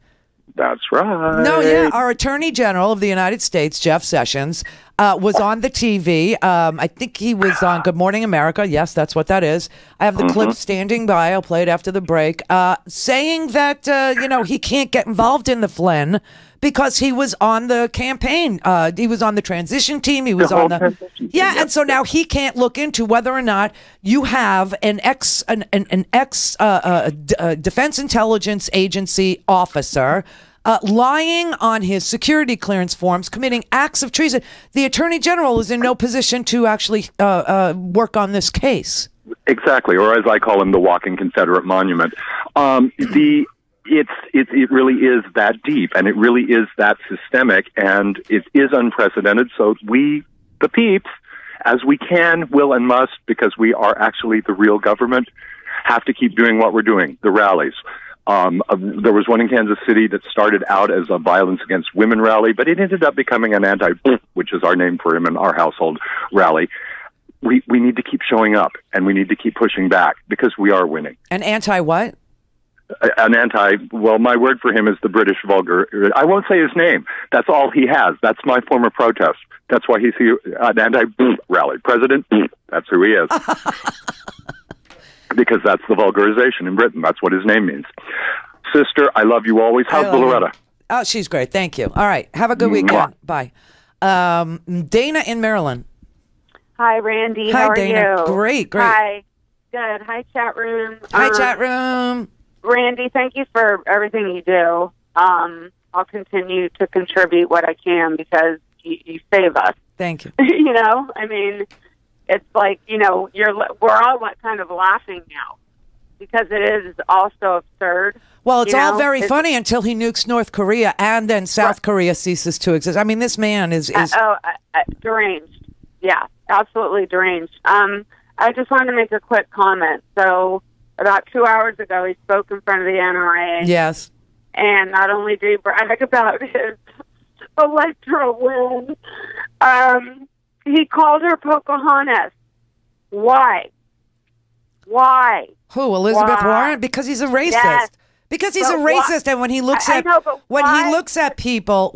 That's right. No, yeah, our Attorney General of the United States, Jeff Sessions, was on the TV. I think he was on Good Morning America. Yes, that's what that is. I have the clip standing by. I'll play it after the break. Saying that, he can't get involved in the Flynn because he was on the campaign. He was on the transition team. He was on the and so now he can't look into whether or not you have an ex Defense Intelligence Agency officer lying on his security clearance forms, committing acts of treason. The Attorney General is in no position to actually work on this case. Exactly, or as I call him, the walking Confederate monument. It really is that deep, and it really is that systemic, and it is unprecedented. So we, the peeps, as we can, will, and must, because we are actually the real government, have to keep doing what we're doing, the rallies. There was one in Kansas City that started out as a violence against women rally, but it ended up becoming an which is our name for him in our household, rally. We need to keep showing up, and we need to keep pushing back, because we are winning. An anti-what? My word for him is the British vulgar. I won't say his name. That's all he has. That's my form of protest. That's why he's an anti-rally. President, that's who he is. Because that's the vulgarization in Britain. That's what his name means. Sister, I love you always. How's Loretta? Oh, she's great. Thank you. All right. Have a good weekend. Bye. Dana in Maryland. Hi, Randy. Hi, How are Dana. you? Great. Hi. Good. Hi, chat room. Hi, chat room. Randy, thank you for everything you do. I'll continue to contribute what I can because you save us. Thank you. It's like, we're all kind of laughing now because it is also absurd. Well, it's all very funny until he nukes North Korea and then South Korea ceases to exist. I mean, this man is deranged. Yeah, absolutely deranged. I just wanted to make a quick comment. So about 2 hours ago, he spoke in front of the NRA. Yes. And not only did he brag about his electoral win, he called her Pocahontas. Why? Who? Elizabeth Warren? Because he's a racist. Yes. Because he's a racist, and when he looks at people,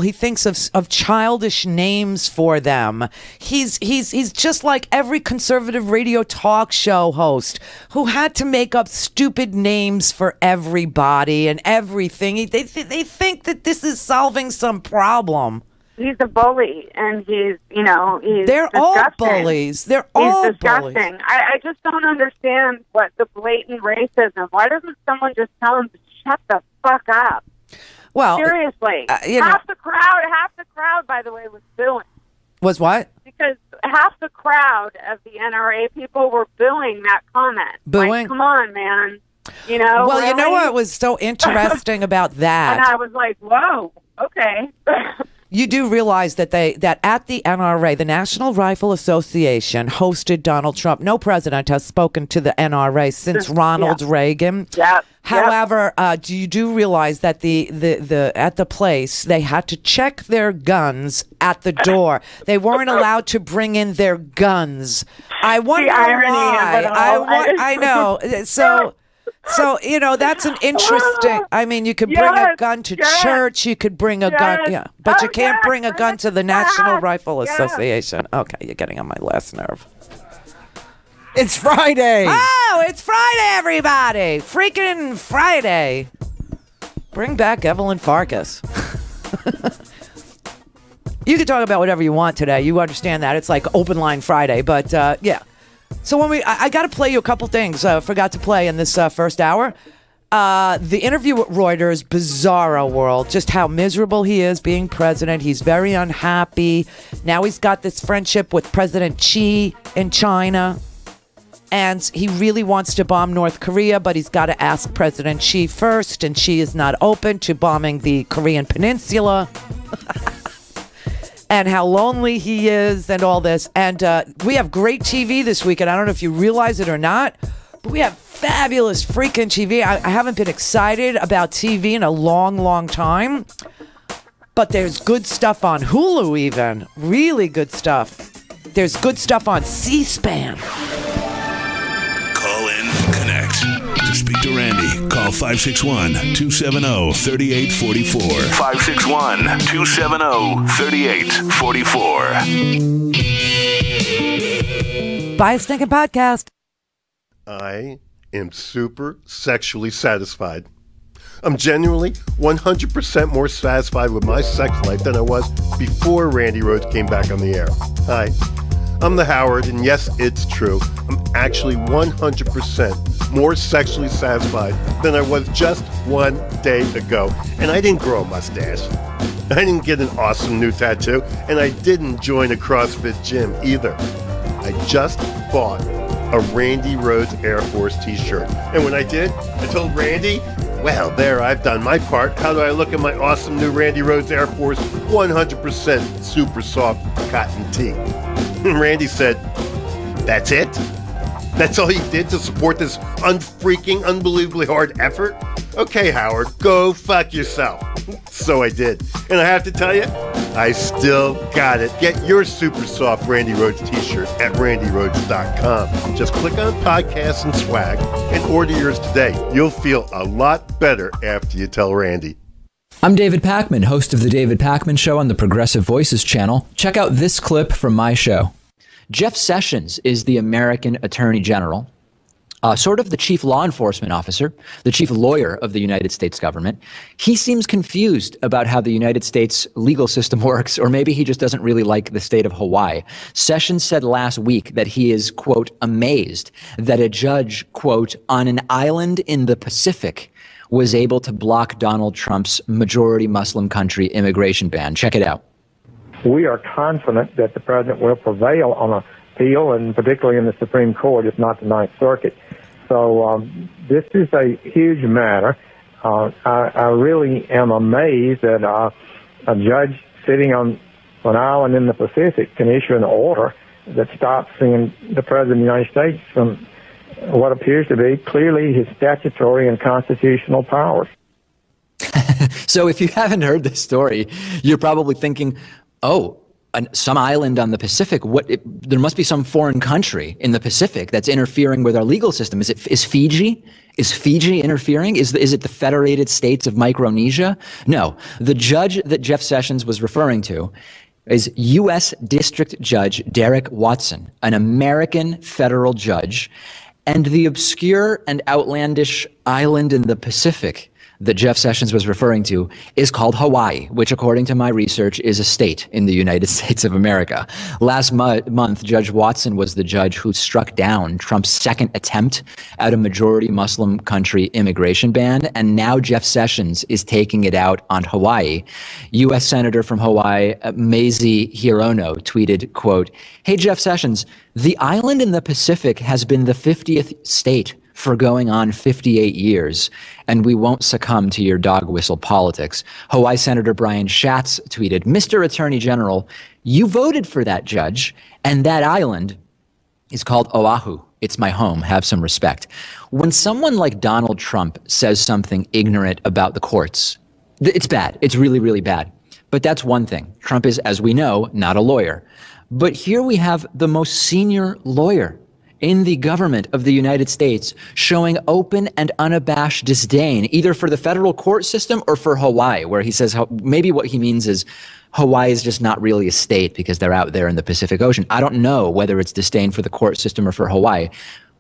he thinks of childish names for them. He's just like every conservative radio talk show host who had to make up stupid names for everybody and everything. They think that this is solving some problem. He's a bully, and he's They're disgusting. all bullies. They're all disgusting. bullies. I just don't understand what the blatant racism. Why doesn't someone just tell him to shut the fuck up? Well, seriously, you know, half the crowd, by the way, was booing. Was what? Because half the crowd of the NRA people were booing that comment. Booing? Like, come on, man. You know? Well, really? you know what was so interesting about that? And I was like, whoa, okay. You do realize that that at the NRA, the National Rifle Association, hosted Donald Trump. No president has spoken to the NRA since Ronald Reagan. Yep. However, you do realize that the at the place they had to check their guns at the door. They weren't allowed to bring in their guns. I wonder why. I know. So, you know, that's an interesting, I mean, you could bring a gun to church, you could bring a gun, but you can't bring a gun to the National Rifle Association. Okay, you're getting on my last nerve. It's Friday. Oh, it's Friday, everybody. Freaking Friday. Bring back Evelyn Farkas. You can talk about whatever you want today. You understand that. It's like open line Friday, but yeah. So I got to play you a couple things. Forgot to play in this first hour. The interview with Reuters, bizarro world, just how miserable he is being president. He's very unhappy. Now he's got this friendship with President Xi in China. And he really wants to bomb North Korea, but he's got to ask President Xi first. And Xi is not open to bombing the Korean Peninsula. And how lonely he is and all this. And we have great TV this week. And I don't know if you realize it or not, but we have fabulous freaking TV. I haven't been excited about TV in a long, long time. But there's good stuff on Hulu even. Really good stuff. There's good stuff on C-SPAN. Call in, connect. To speak to Randy, call 561-270-3844. 561-270-3844. Buy a stinking podcast. I am super sexually satisfied. I'm genuinely 100% more satisfied with my sex life than I was before Randy Rhodes came back on the air. Hi, I'm the Howard, and yes, it's true. I'm actually 100% more sexually satisfied than I was just one day ago. And I didn't grow a mustache. I didn't get an awesome new tattoo, and I didn't join a CrossFit gym either. I just bought a Randy Rhodes Air Force t-shirt. And when I did, I told Randy, well, there, I've done my part. How do I look at my awesome new Randy Rhodes Air Force 100% super soft cotton tee? And Randy said, that's it? That's all you did to support this unfreaking, unbelievably hard effort? Okay, Howard, go fuck yourself. So I did. And I have to tell you, I still got it. Get your super soft Randy Rhodes t-shirt at randyrhodes.com. Just click on podcasts and swag and order yours today. You'll feel a lot better after you tell Randy. I'm David Pakman, host of The David Pakman Show on the Progressive Voices channel. Check out this clip from my show. Jeff Sessions is the American Attorney General, sort of the chief law enforcement officer, the chief lawyer of the United States government. He seems confused about how the United States legal system works, or maybe he just doesn't really like the state of Hawaii. Sessions said last week that he is, quote, amazed that a judge, quote, on an island in the Pacific was able to block Donald Trump's majority Muslim country immigration ban. Check it out. We are confident that the president will prevail on appeal, and particularly in the Supreme Court, if not the Ninth Circuit. So this is a huge matter. I really am amazed that a judge sitting on an island in the Pacific can issue an order that stops the president of the United States from what appears to be clearly his statutory and constitutional powers. So if you haven't heard this story, you're probably thinking, oh, some island on the Pacific, there must be some foreign country in the Pacific that's interfering with our legal system. Is Fiji interfering? Is it the Federated States of Micronesia? No. The judge that Jeff Sessions was referring to is U.S. District Judge Derek Watson, an American federal judge, and the obscure and outlandish island in the Pacific that Jeff Sessions was referring to is called Hawaii, which, according to my research, is a state in the United States of America. Last month, Judge Watson was the judge who struck down Trump's second attempt at a majority Muslim country immigration ban, and now Jeff Sessions is taking it out on Hawaii. U.S. Senator from Hawaii, Mazie Hirono, tweeted, quote, "Hey, Jeff Sessions, the island in the Pacific has been the 50th state for going on 58 years, and we won't succumb to your dog whistle politics." Hawaii Senator Brian Schatz tweeted, "Mr. Attorney General, you voted for that judge, and that island is called Oahu. It's my home. Have some respect." When someone like Donald Trump says something ignorant about the courts, it's bad. It's really, really bad. But that's one thing. Trump is, as we know, not a lawyer. But here we have the most senior lawyer in the government of the United States showing open and unabashed disdain, either for the federal court system or for Hawaii, where he says maybe what he means is Hawaii is just not really a state because they're out there in the Pacific Ocean. I don't know whether it's disdain for the court system or for Hawaii.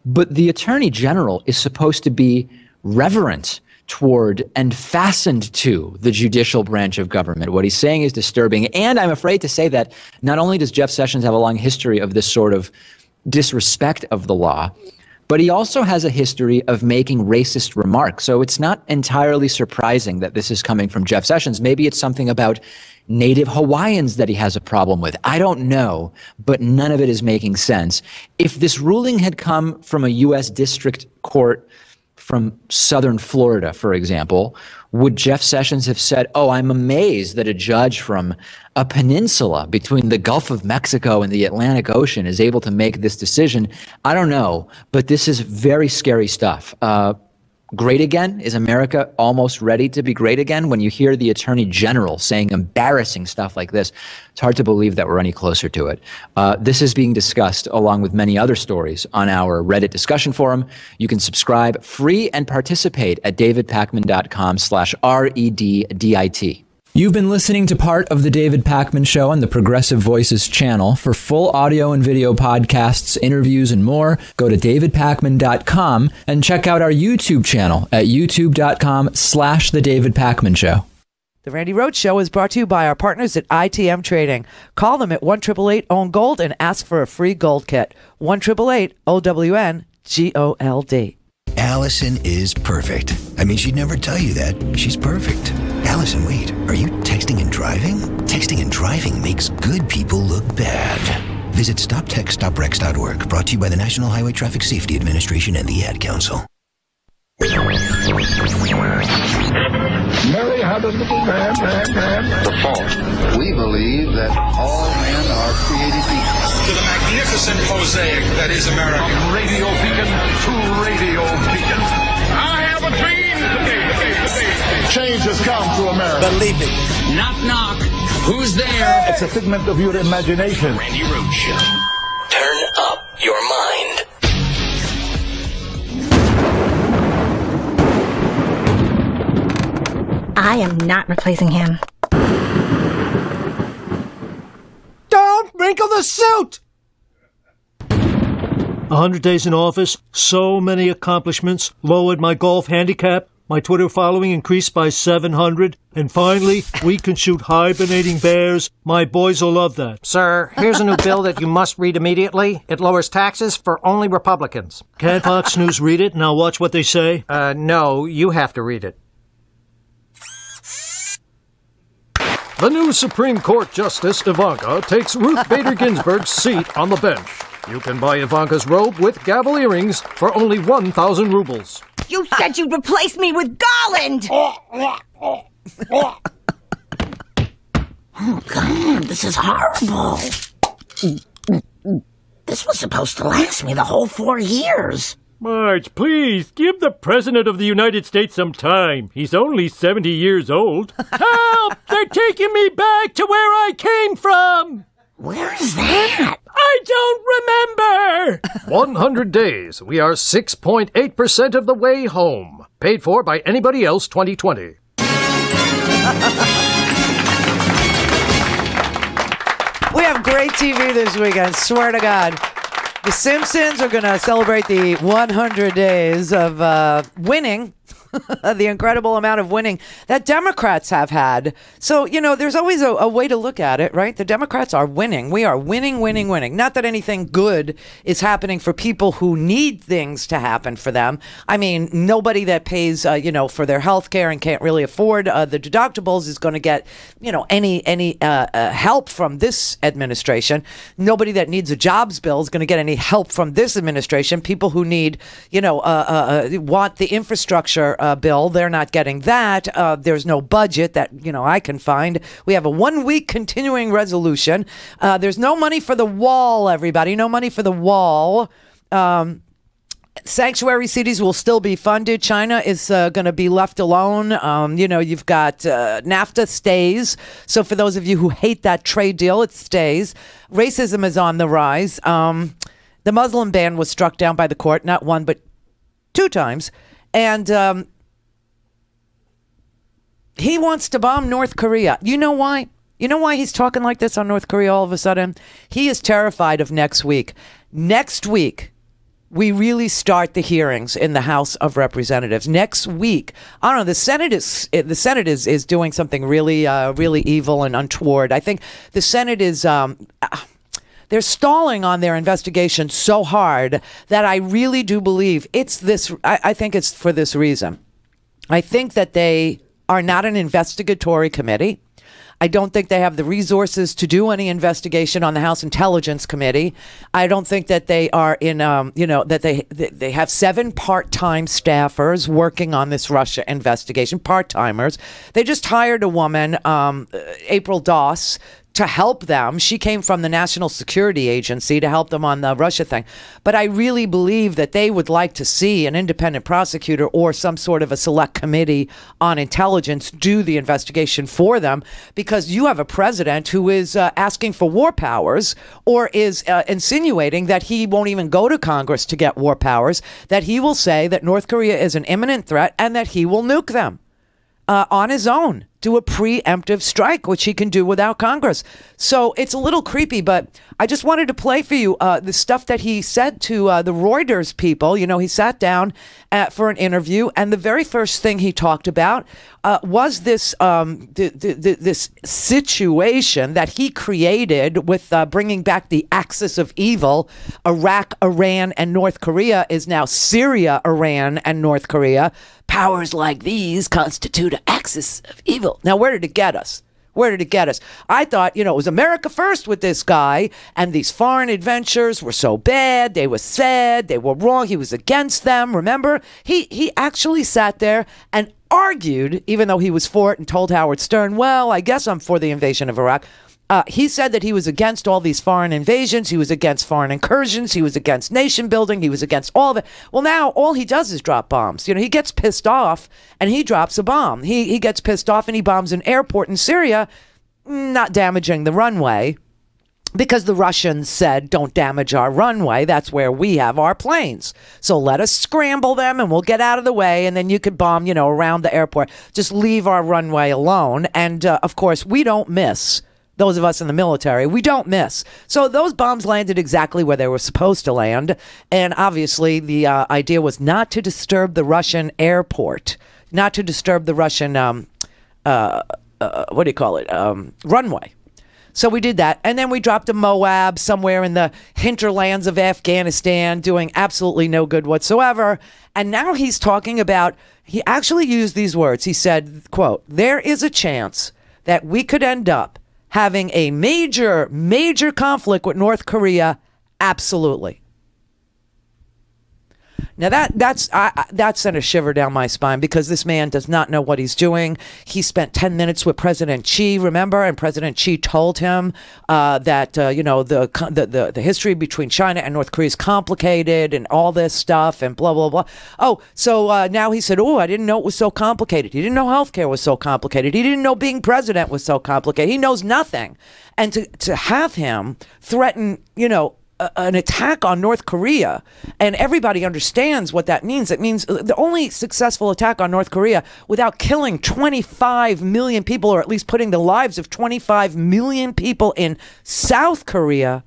But the Attorney General is supposed to be reverent toward and fastened to the judicial branch of government. What he's saying is disturbing. And I'm afraid to say that not only does Jeff Sessions have a long history of this sort of disrespect of the law, but he also has a history of making racist remarks. So it's not entirely surprising that this is coming from Jeff Sessions. Maybe it's something about Native Hawaiians that he has a problem with. I don't know, but none of it is making sense. If this ruling had come from a U.S. district court from southern Florida, for example, would Jeff Sessions have said, "Oh, I'm amazed that a judge from a peninsula between the Gulf of Mexico and the Atlantic Ocean is able to make this decision"? I don't know, but this is very scary stuff. Great again? Is America almost ready to be great again? When you hear the Attorney General saying embarrassing stuff like this, it's hard to believe that we're any closer to it. This is being discussed along with many other stories on our Reddit discussion forum. You can subscribe free and participate at davidpakman.com/REDDIT. You've been listening to part of the David Pakman Show on the Progressive Voices channel. For full audio and video podcasts, interviews, and more, go to davidpakman.com and check out our YouTube channel at youtube.com/The David Pakman Show. The Randi Rhodes Show is brought to you by our partners at ITM Trading. Call them at 1-888-OWN-GOLD and ask for a free gold kit. 1-888-OWN-GOLD. Allison is perfect. I mean, she'd never tell you that. She's perfect. Allison, wait, are you texting and driving? Texting and driving makes good people look bad. Visit StopTextStopWrecks.org, brought to you by the National Highway Traffic Safety Administration and the Ad Council. Mary had a little man. The fault. We believe that all men are created equal. To the magnificent mosaic that is America. From radio beacon to radio beacon. I have a dream. Change has come to America. Believe it. Knock, knock. Who's there? It's a figment of your imagination. Randi Rhodes Show. Turn up your mind. I am not replacing him. Don't wrinkle the suit! 100 days in office, so many accomplishments, lowered my golf handicap, my Twitter following increased by 700, and finally, we can shoot hibernating bears. My boys will love that. Sir, here's a new bill that you must read immediately. It lowers taxes for only Republicans. Can't Fox News read it? Now watch what they say. No, you have to read it. The new Supreme Court Justice Ivanka takes Ruth Bader Ginsburg's seat on the bench. You can buy Ivanka's robe with gavel earrings for only 1,000 rubles. You said you'd replace me with Garland! Oh, God, this is horrible. This was supposed to last me the whole 4 years. Marge, please, give the President of the United States some time. He's only 70 years old. Help! They're taking me back to where I came from! Where is that? I don't remember! 100 days. We are 6.8% of the way home. Paid for by anybody else 2020. We have great TV this weekend, swear to God. The Simpsons are going to celebrate the 100 days of winning the incredible amount of winning that Democrats have had. So, there's always a way to look at it, right? The Democrats are winning. We are winning, winning, winning. Not that anything good is happening for people who need things to happen for them. I mean, nobody that pays, for their health care and can't really afford the deductibles is going to get, any help from this administration. Nobody that needs a jobs bill is going to get any help from this administration. People who need, want the infrastructure bill, they're not getting that. There's no budget that, I can find. We have a 1-week continuing resolution. There's no money for the wall, everybody. No money for the wall. Sanctuary cities will still be funded. China is going to be left alone. You've got NAFTA stays. So for those of you who hate that trade deal, it stays. Racism is on the rise. The Muslim ban was struck down by the court, not one, but 2 times. And he wants to bomb North Korea. You know why? You know why he's talking like this on North Korea all of a sudden? He is terrified of next week. Next week, we really start the hearings in the House of Representatives. Next week, I don't know, the Senate is doing something really, really evil and untoward. I think the Senate is... they're stalling on their investigation so hard that I really do believe it's this. I think it's for this reason. I think that they are not an investigatory committee. I don't think they have the resources to do any investigation on the House Intelligence Committee. I don't think that they are in, that they have 7 part-time staffers working on this Russia investigation, part-timers. They just hired a woman, April Doss, to help them. She came from the National Security Agency to help them on the Russia thing. But I really believe that they would like to see an independent prosecutor or some sort of a select committee on intelligence do the investigation for them, because you have a president who is asking for war powers, or is insinuating that he won't even go to Congress to get war powers, that he will say that North Korea is an imminent threat and that he will nuke them on his own. Do a preemptive strike, which he can do without Congress. So it's a little creepy, but I just wanted to play for you the stuff that he said to the Reuters people. He sat down for an interview, and the very first thing he talked about was this this situation that he created with bringing back the axis of evil. Iraq, Iran, and North Korea is now Syria, Iran, and North Korea. Powers like these constitute an axis of evil. Now, where did it get us? Where did it get us? I thought, it was America first with this guy, and these foreign adventures were so bad. They were sad. They were wrong. He was against them. Remember? He actually sat there and argued, even though he was for it, and told Howard Stern, well, I guess I'm for the invasion of Iraq. He said that he was against all these foreign invasions. He was against foreign incursions. He was against nation building. He was against all of it. Well, now all he does is drop bombs. He gets pissed off and he drops a bomb. He gets pissed off and he bombs an airport in Syria, not damaging the runway, because the Russians said, don't damage our runway. That's where we have our planes. So let us scramble them and we'll get out of the way. And then you could bomb, around the airport. Just leave our runway alone. And of course, we don't miss. Those of us in the military, we don't miss. So those bombs landed exactly where they were supposed to land. And obviously the idea was not to disturb the Russian airport, not to disturb the Russian, runway. So we did that. And then we dropped a Moab somewhere in the hinterlands of Afghanistan, doing absolutely no good whatsoever. And now he's talking about, he actually used these words. He said, quote, there is a chance that we could end up having a major, major conflict with North Korea. Absolutely. Now that sent a shiver down my spine, because this man does not know what he's doing. He spent 10 minutes with President Xi, remember? And President Xi told him that the history between China and North Korea is complicated and all this stuff and blah blah blah. Oh, so now he said, "Oh, I didn't know it was so complicated. He didn't know healthcare was so complicated. He didn't know being president was so complicated. He knows nothing." And to have him threaten, an attack on North Korea, and everybody understands what that means. It means the only successful attack on North Korea without killing 25 million people, or at least putting the lives of 25 million people in South Korea,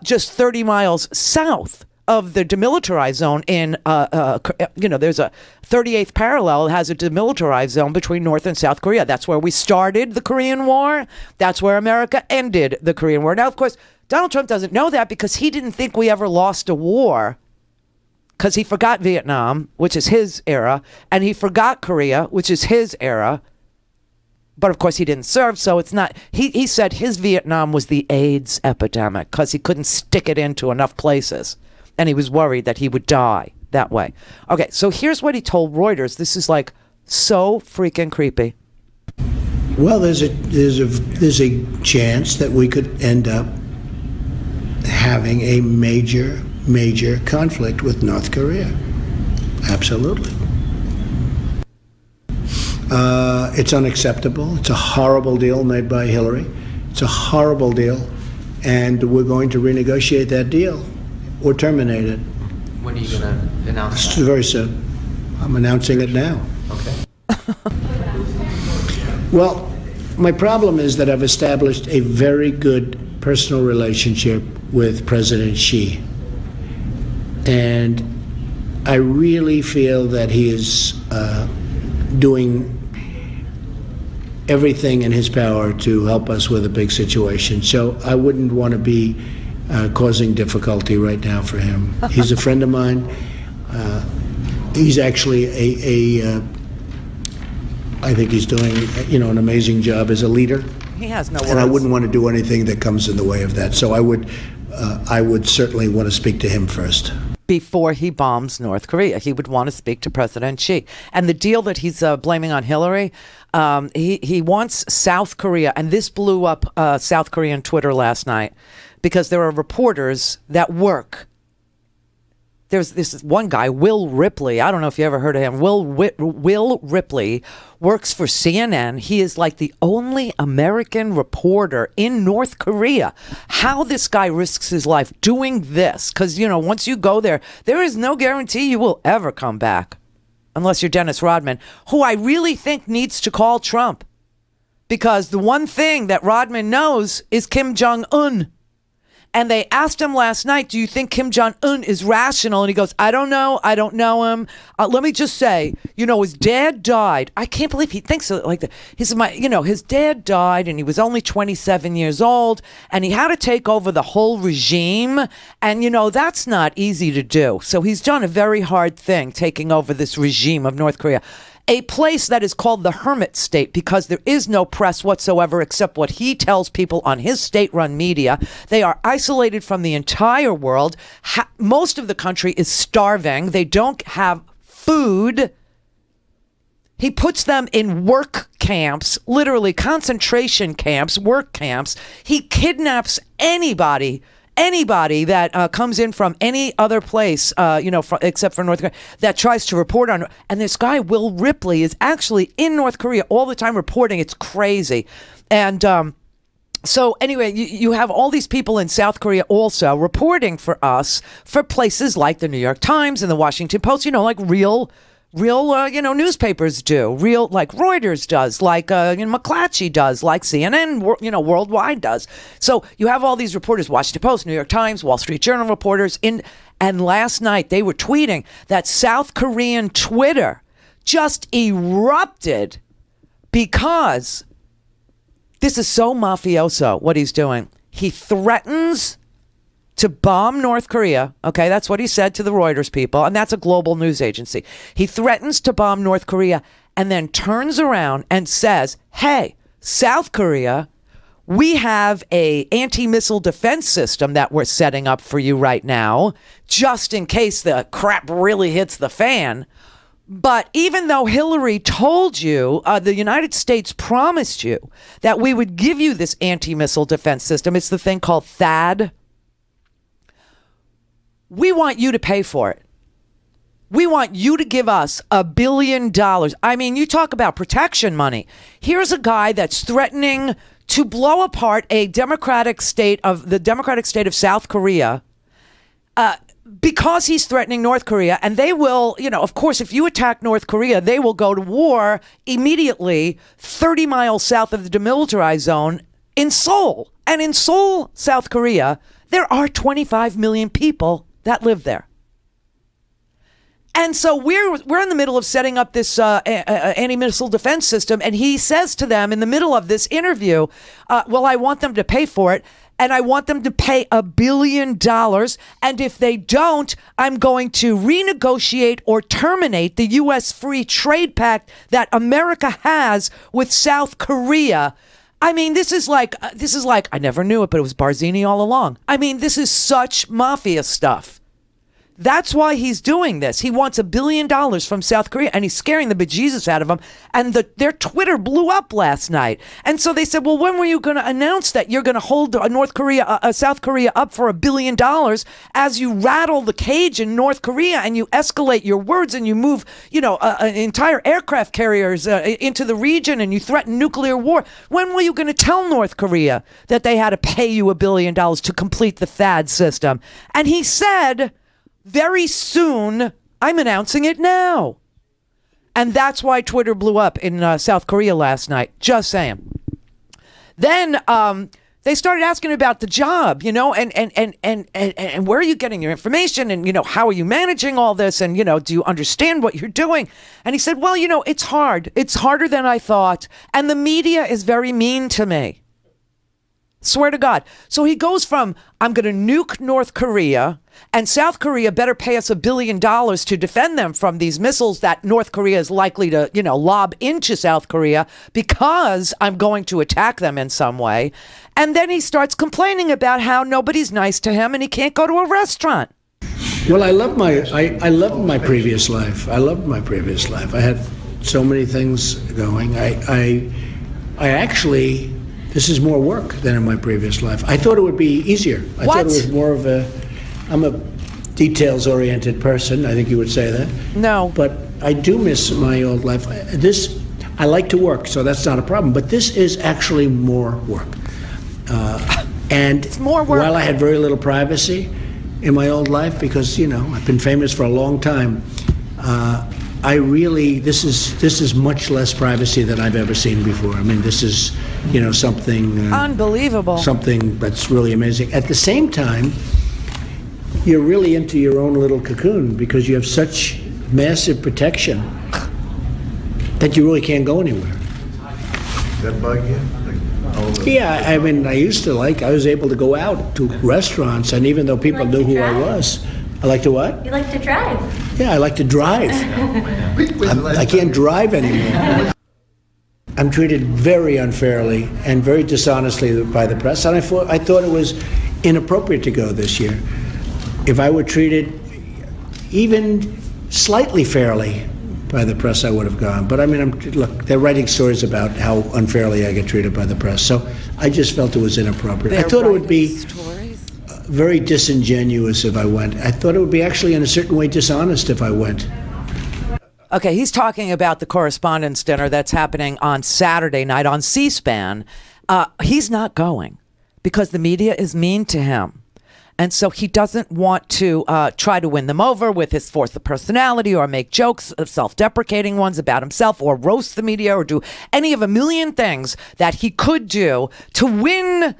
just 30 miles south of the demilitarized zone in, there's a 38th parallel has a demilitarized zone between North and South Korea. That's where we started the Korean War. That's where America ended the Korean War. Now, of course, Donald Trump doesn't know that because he didn't think we ever lost a war, because he forgot Vietnam, which is his era, and he forgot Korea, which is his era. But of course he didn't serve, so it's not. He said his Vietnam was the AIDS epidemic because he couldn't stick it into enough places, and he was worried that he would die that way. Okay, so here's what he told Reuters. This is like so freaking creepy. Well, there's a chance that we could end up having a major conflict with North Korea. Absolutely. It's unacceptable. It's a horrible deal made by Hillary. It's a horrible deal, and we're going to renegotiate that deal or terminate it. When are you going to announce that? Very soon. I'm announcing it now. Okay. Well, my problem is that I've established a very good personal relationship with President Xi, and I really feel that he is doing everything in his power to help us with a big situation. So I wouldn't want to be causing difficulty right now for him. He's a friend of mine. He's actually I think he's doing an amazing job as a leader. He has no words. And I wouldn't want to do anything that comes in the way of that. So I would certainly want to speak to him first. Before he bombs North Korea, he would want to speak to President Xi. And the deal that he's blaming on Hillary, he wants South Korea, and this blew up South Korean Twitter last night, because there are reporters that work. There's this one guy, Will Ripley. I don't know if you ever heard of him. Will Ripley works for CNN. He is like the only American reporter in North Korea. How this guy risks his life doing this, because, once you go there, there is no guarantee you will ever come back, unless you're Dennis Rodman, who I really think needs to call Trump, because the one thing that Rodman knows is Kim Jong-un. And they asked him last night, do you think Kim Jong-un is rational? And he goes, I don't know. I don't know him. Let me just say, his dad died. I can't believe he thinks like that. His dad died and he was only 27 years old and he had to take over the whole regime. And, that's not easy to do. So he's done a very hard thing, taking over this regime of North Korea. A place that is called the hermit state, because there is no press whatsoever except what he tells people on his state-run media. They are isolated from the entire world. Most of the country is starving. They don't have food. He puts them in work camps, literally concentration camps, work camps. He kidnaps anybody that comes in from any other place, except for North Korea, that tries to report on. And this guy, Will Ripley, is actually in North Korea all the time reporting. It's crazy. And so anyway, you have all these people in South Korea also reporting for us for places like the New York Times and the Washington Post, like real newspapers do, like Reuters does, like McClatchy does, like CNN, worldwide does. So you have all these reporters, Washington Post, New York Times, Wall Street Journal reporters and last night they were tweeting that South Korean Twitter just erupted because this is so mafioso what he's doing. He threatens to bomb North Korea. Okay, that's what he said to the Reuters people, and that's a global news agency. He threatens to bomb North Korea and then turns around and says, hey, South Korea, we have a anti-missile defense system that we're setting up for you right now, just in case the crap really hits the fan. But even though Hillary told you, the United States promised you that we would give you this anti-missile defense system, it's the thing called THAAD, we want you to pay for it. We want you to give us $1 billion. I mean, you talk about protection money. Here's a guy that's threatening to blow apart the democratic state of South Korea, because he's threatening North Korea. And they will, of course, if you attack North Korea, they will go to war immediately 30 miles south of the demilitarized zone in Seoul. And in Seoul, South Korea, there are 25 million people that live there. And so we're in the middle of setting up this anti-missile defense system, and he says to them in the middle of this interview, well, I want them to pay for it, and I want them to pay $1 billion, and if they don't, I'm going to renegotiate or terminate the U.S. Free Trade Pact that America has with South Korea. I mean, this is like, I never knew it, but it was Barzini all along. I mean, this is such mafia stuff. That's why he's doing this. He wants $1 billion from South Korea, and he's scaring the bejesus out of them. And their Twitter blew up last night. And so they said, well, when were you going to announce that you're going to hold South Korea up for $1 billion as you rattle the cage in North Korea and you escalate your words and you move, entire aircraft carriers into the region and you threaten nuclear war? When were you going to tell North Korea that they had to pay you $1 billion to complete the THAAD system? And he said, very soon, I'm announcing it now. And that's why Twitter blew up in South Korea last night. Just saying. Then they started asking about the job, and where are you getting your information? And, how are you managing all this? And, do you understand what you're doing? And he said, well, it's hard. It's harder than I thought. And the media is very mean to me. Swear to God. So he goes from, I'm going to nuke North Korea, and South Korea better pay us $1 billion to defend them from these missiles that North Korea is likely to, lob into South Korea because I'm going to attack them in some way. And then he starts complaining about how nobody's nice to him and he can't go to a restaurant. Well, I loved my previous life. I loved my previous life. I had so many things going. I actually... This is more work than in my previous life. I thought it would be easier. I thought it was more of I'm a details-oriented person. I think you would say that. No. But I do miss my old life. I like to work, so that's not a problem. But this is actually more work. And it's more work. While I had very little privacy in my old life, because, I've been famous for a long time, this is much less privacy than I've ever seen before. I mean, this is, something unbelievable, something that's really amazing. At the same time, you're really into your own little cocoon because you have such massive protection that you really can't go anywhere. That bug you? Yeah, I mean, I was able to go out to restaurants, and even though people knew who I was, I like to what? You like to drive. Yeah, I like to drive. I can't drive anymore. I'm treated very unfairly and very dishonestly by the press, and I thought it was inappropriate to go this year. If I were treated even slightly fairly by the press, I would have gone. But I mean, look, they're writing stories about how unfairly I get treated by the press, so I just felt it was inappropriate. I thought it would be very disingenuous if I went. I thought it would be actually in a certain way dishonest if I went. Okay, he's talking about the correspondents' dinner that's happening on Saturday night on C-SPAN. He's not going because the media is mean to him. And so he doesn't want to try to win them over with his force of personality or make jokes, self-deprecating ones about himself, or roast the media, or do any of a million things that he could do to win,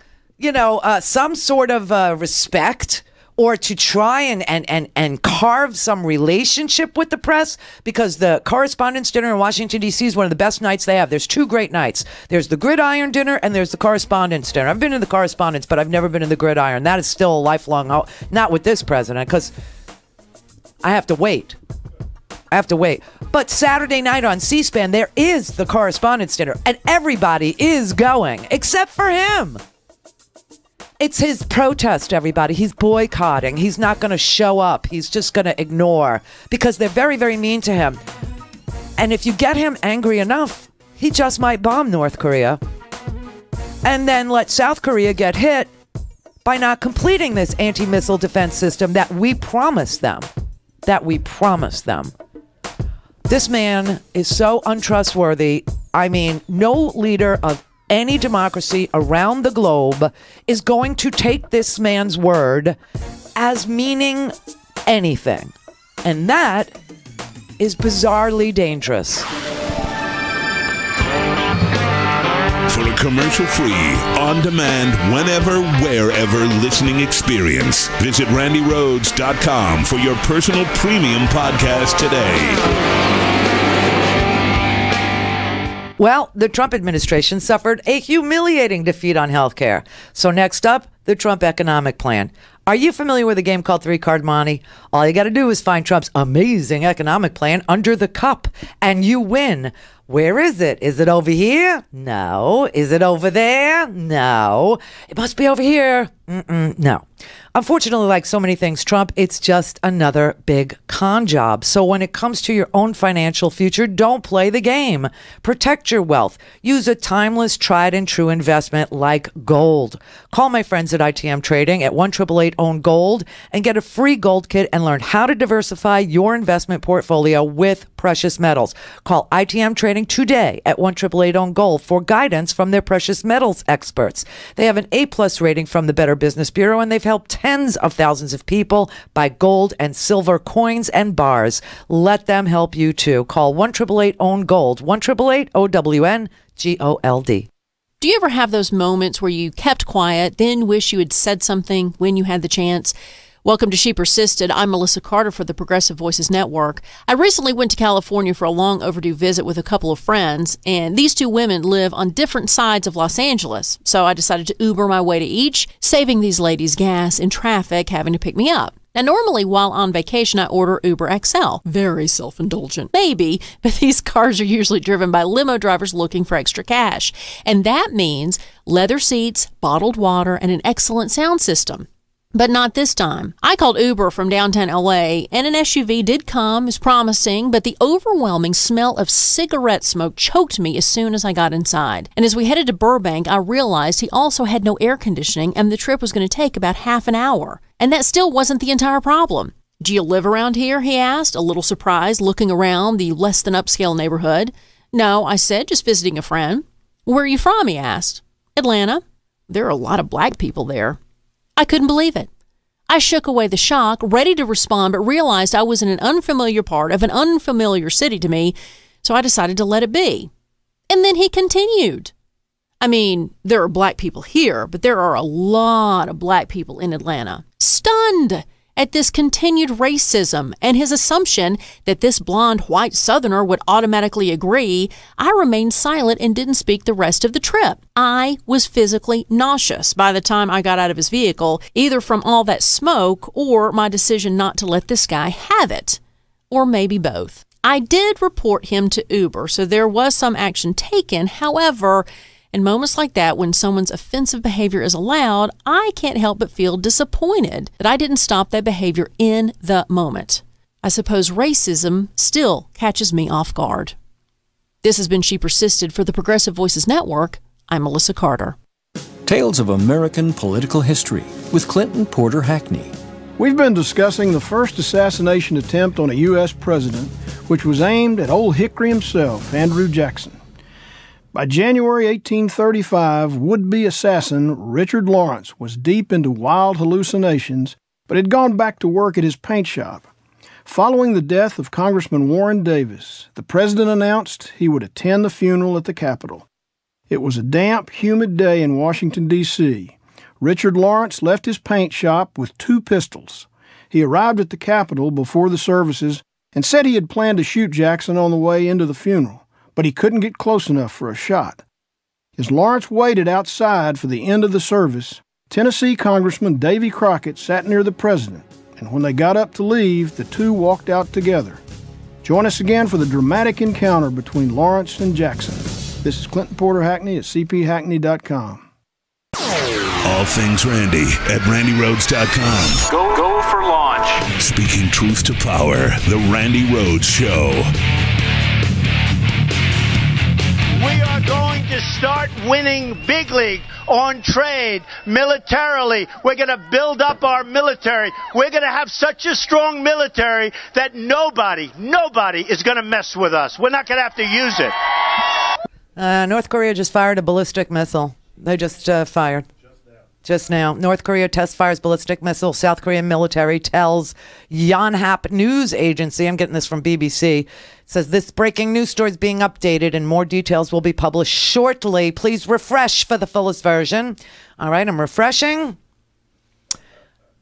some sort of respect, or to try and carve some relationship with the press, because the Correspondents' Dinner in Washington, D.C. is one of the best nights they have. There's two great nights. There's the Gridiron Dinner and there's the Correspondents' Dinner. I've been to the Correspondents, but I've never been to the Gridiron. That is still a lifelong, not with this president, because I have to wait. But Saturday night on C-SPAN, there is the Correspondents' Dinner, and everybody is going, except for him. It's his protest, everybody. He's boycotting. He's not going to show up. He's just going to ignore because they're very, very mean to him. And if you get him angry enough, he just might bomb North Korea and then let South Korea get hit by not completing this anti-missile defense system that we promised them. This man is so untrustworthy. I mean, no leader of any democracy around the globe is going to take this man's word as meaning anything. And that is bizarrely dangerous. For a commercial-free, on-demand, whenever, wherever listening experience. Visit randyrhodes.com for your personal premium podcast today. Well, the Trump administration suffered a humiliating defeat on health care. So next up, the Trump economic plan. Are you familiar with a game called Three Card Monte? All you got to do is find Trump's amazing economic plan under the cup, and you win. Where is it? Is it over here? No. Is it over there? No. It must be over here. No. Unfortunately, like so many things, Trump, it's just another big con job. So when it comes to your own financial future, don't play the game. Protect your wealth. Use a timeless, tried and true investment like gold. Call my friends at ITM Trading at 1-888-OWN-GOLD and get a free gold kit and learn how to diversify your investment portfolio with precious metals. Call ITM Trading today at 1-888-OWN-GOLD for guidance from their precious metals experts. They have an A+ rating from the Better Business Bureau, and they've helped tens of thousands of people buy gold and silver coins and bars. Let them help you too. Call 1-888-OWN-GOLD, 1-888-OWN-GOLD. Do you ever have those moments where you kept quiet, then wish you had said something when you had the chance? Welcome to She Persisted. I'm Melissa Carter for the Progressive Voices Network. I recently went to California for a long overdue visit with a couple of friends, and these two women live on different sides of Los Angeles. So I decided to Uber my way to each, saving these ladies gas in traffic having to pick me up. Now, normally while on vacation, I order Uber XL. Very self-indulgent. Maybe, but these cars are usually driven by limo drivers looking for extra cash. And that means leather seats, bottled water, and an excellent sound system. But not this time. I called Uber from downtown LA, and an SUV did come, as promising, but the overwhelming smell of cigarette smoke choked me as soon as I got inside. And as we headed to Burbank, I realized he also had no air conditioning, and the trip was going to take about half an hour. And that still wasn't the entire problem. Do you live around here? He asked, a little surprised, looking around the less than upscale neighborhood. No, I said, just visiting a friend. Where are you from? He asked. Atlanta. There are a lot of black people there. I couldn't believe it. I shook away the shock, ready to respond, but realized I was in an unfamiliar part of an unfamiliar city to me, so I decided to let it be. And then he continued. I mean, there are black people here, but there are a lot of black people in Atlanta. Stunned at this continued racism and his assumption that this blonde white Southerner would automatically agree, I remained silent and didn't speak the rest of the trip. I was physically nauseous by the time I got out of his vehicle, either from all that smoke or my decision not to let this guy have it. Or maybe both. I did report him to Uber, so there was some action taken. However, in moments like that, when someone's offensive behavior is allowed, I can't help but feel disappointed that I didn't stop that behavior in the moment. I suppose racism still catches me off guard. This has been She Persisted for the Progressive Voices Network. I'm Melissa Carter. Tales of American Political History with Clinton Porter Hackney. We've been discussing the first assassination attempt on a U.S. president, which was aimed at Old Hickory himself, Andrew Jackson. By January 1835, would-be assassin Richard Lawrence was deep into wild hallucinations, but had gone back to work at his paint shop. Following the death of Congressman Warren Davis, the president announced he would attend the funeral at the Capitol. It was a damp, humid day in Washington, D.C. Richard Lawrence left his paint shop with 2 pistols. He arrived at the Capitol before the services and said he had planned to shoot Jackson on the way into the funeral, but he couldn't get close enough for a shot. As Lawrence waited outside for the end of the service, Tennessee Congressman Davy Crockett sat near the president, and when they got up to leave, the two walked out together. Join us again for the dramatic encounter between Lawrence and Jackson. This is Clinton Porter Hackney at cphackney.com. All things Randy at randyrhodes.com. Go for launch. Speaking truth to power, the Randy Rhodes Show. We are going to start winning big league on trade, militarily. We're going to build up our military. We're going to have such a strong military that nobody is going to mess with us. We're not going to have to use it. North Korea just fired a ballistic missile. They just fired. Just now, North Korea test fires ballistic missile. South Korean military tells Yonhap news agency, I'm getting this from BBC, says this breaking news story is being updated and more details will be published shortly. Please refresh for the fullest version. All right, I'm refreshing.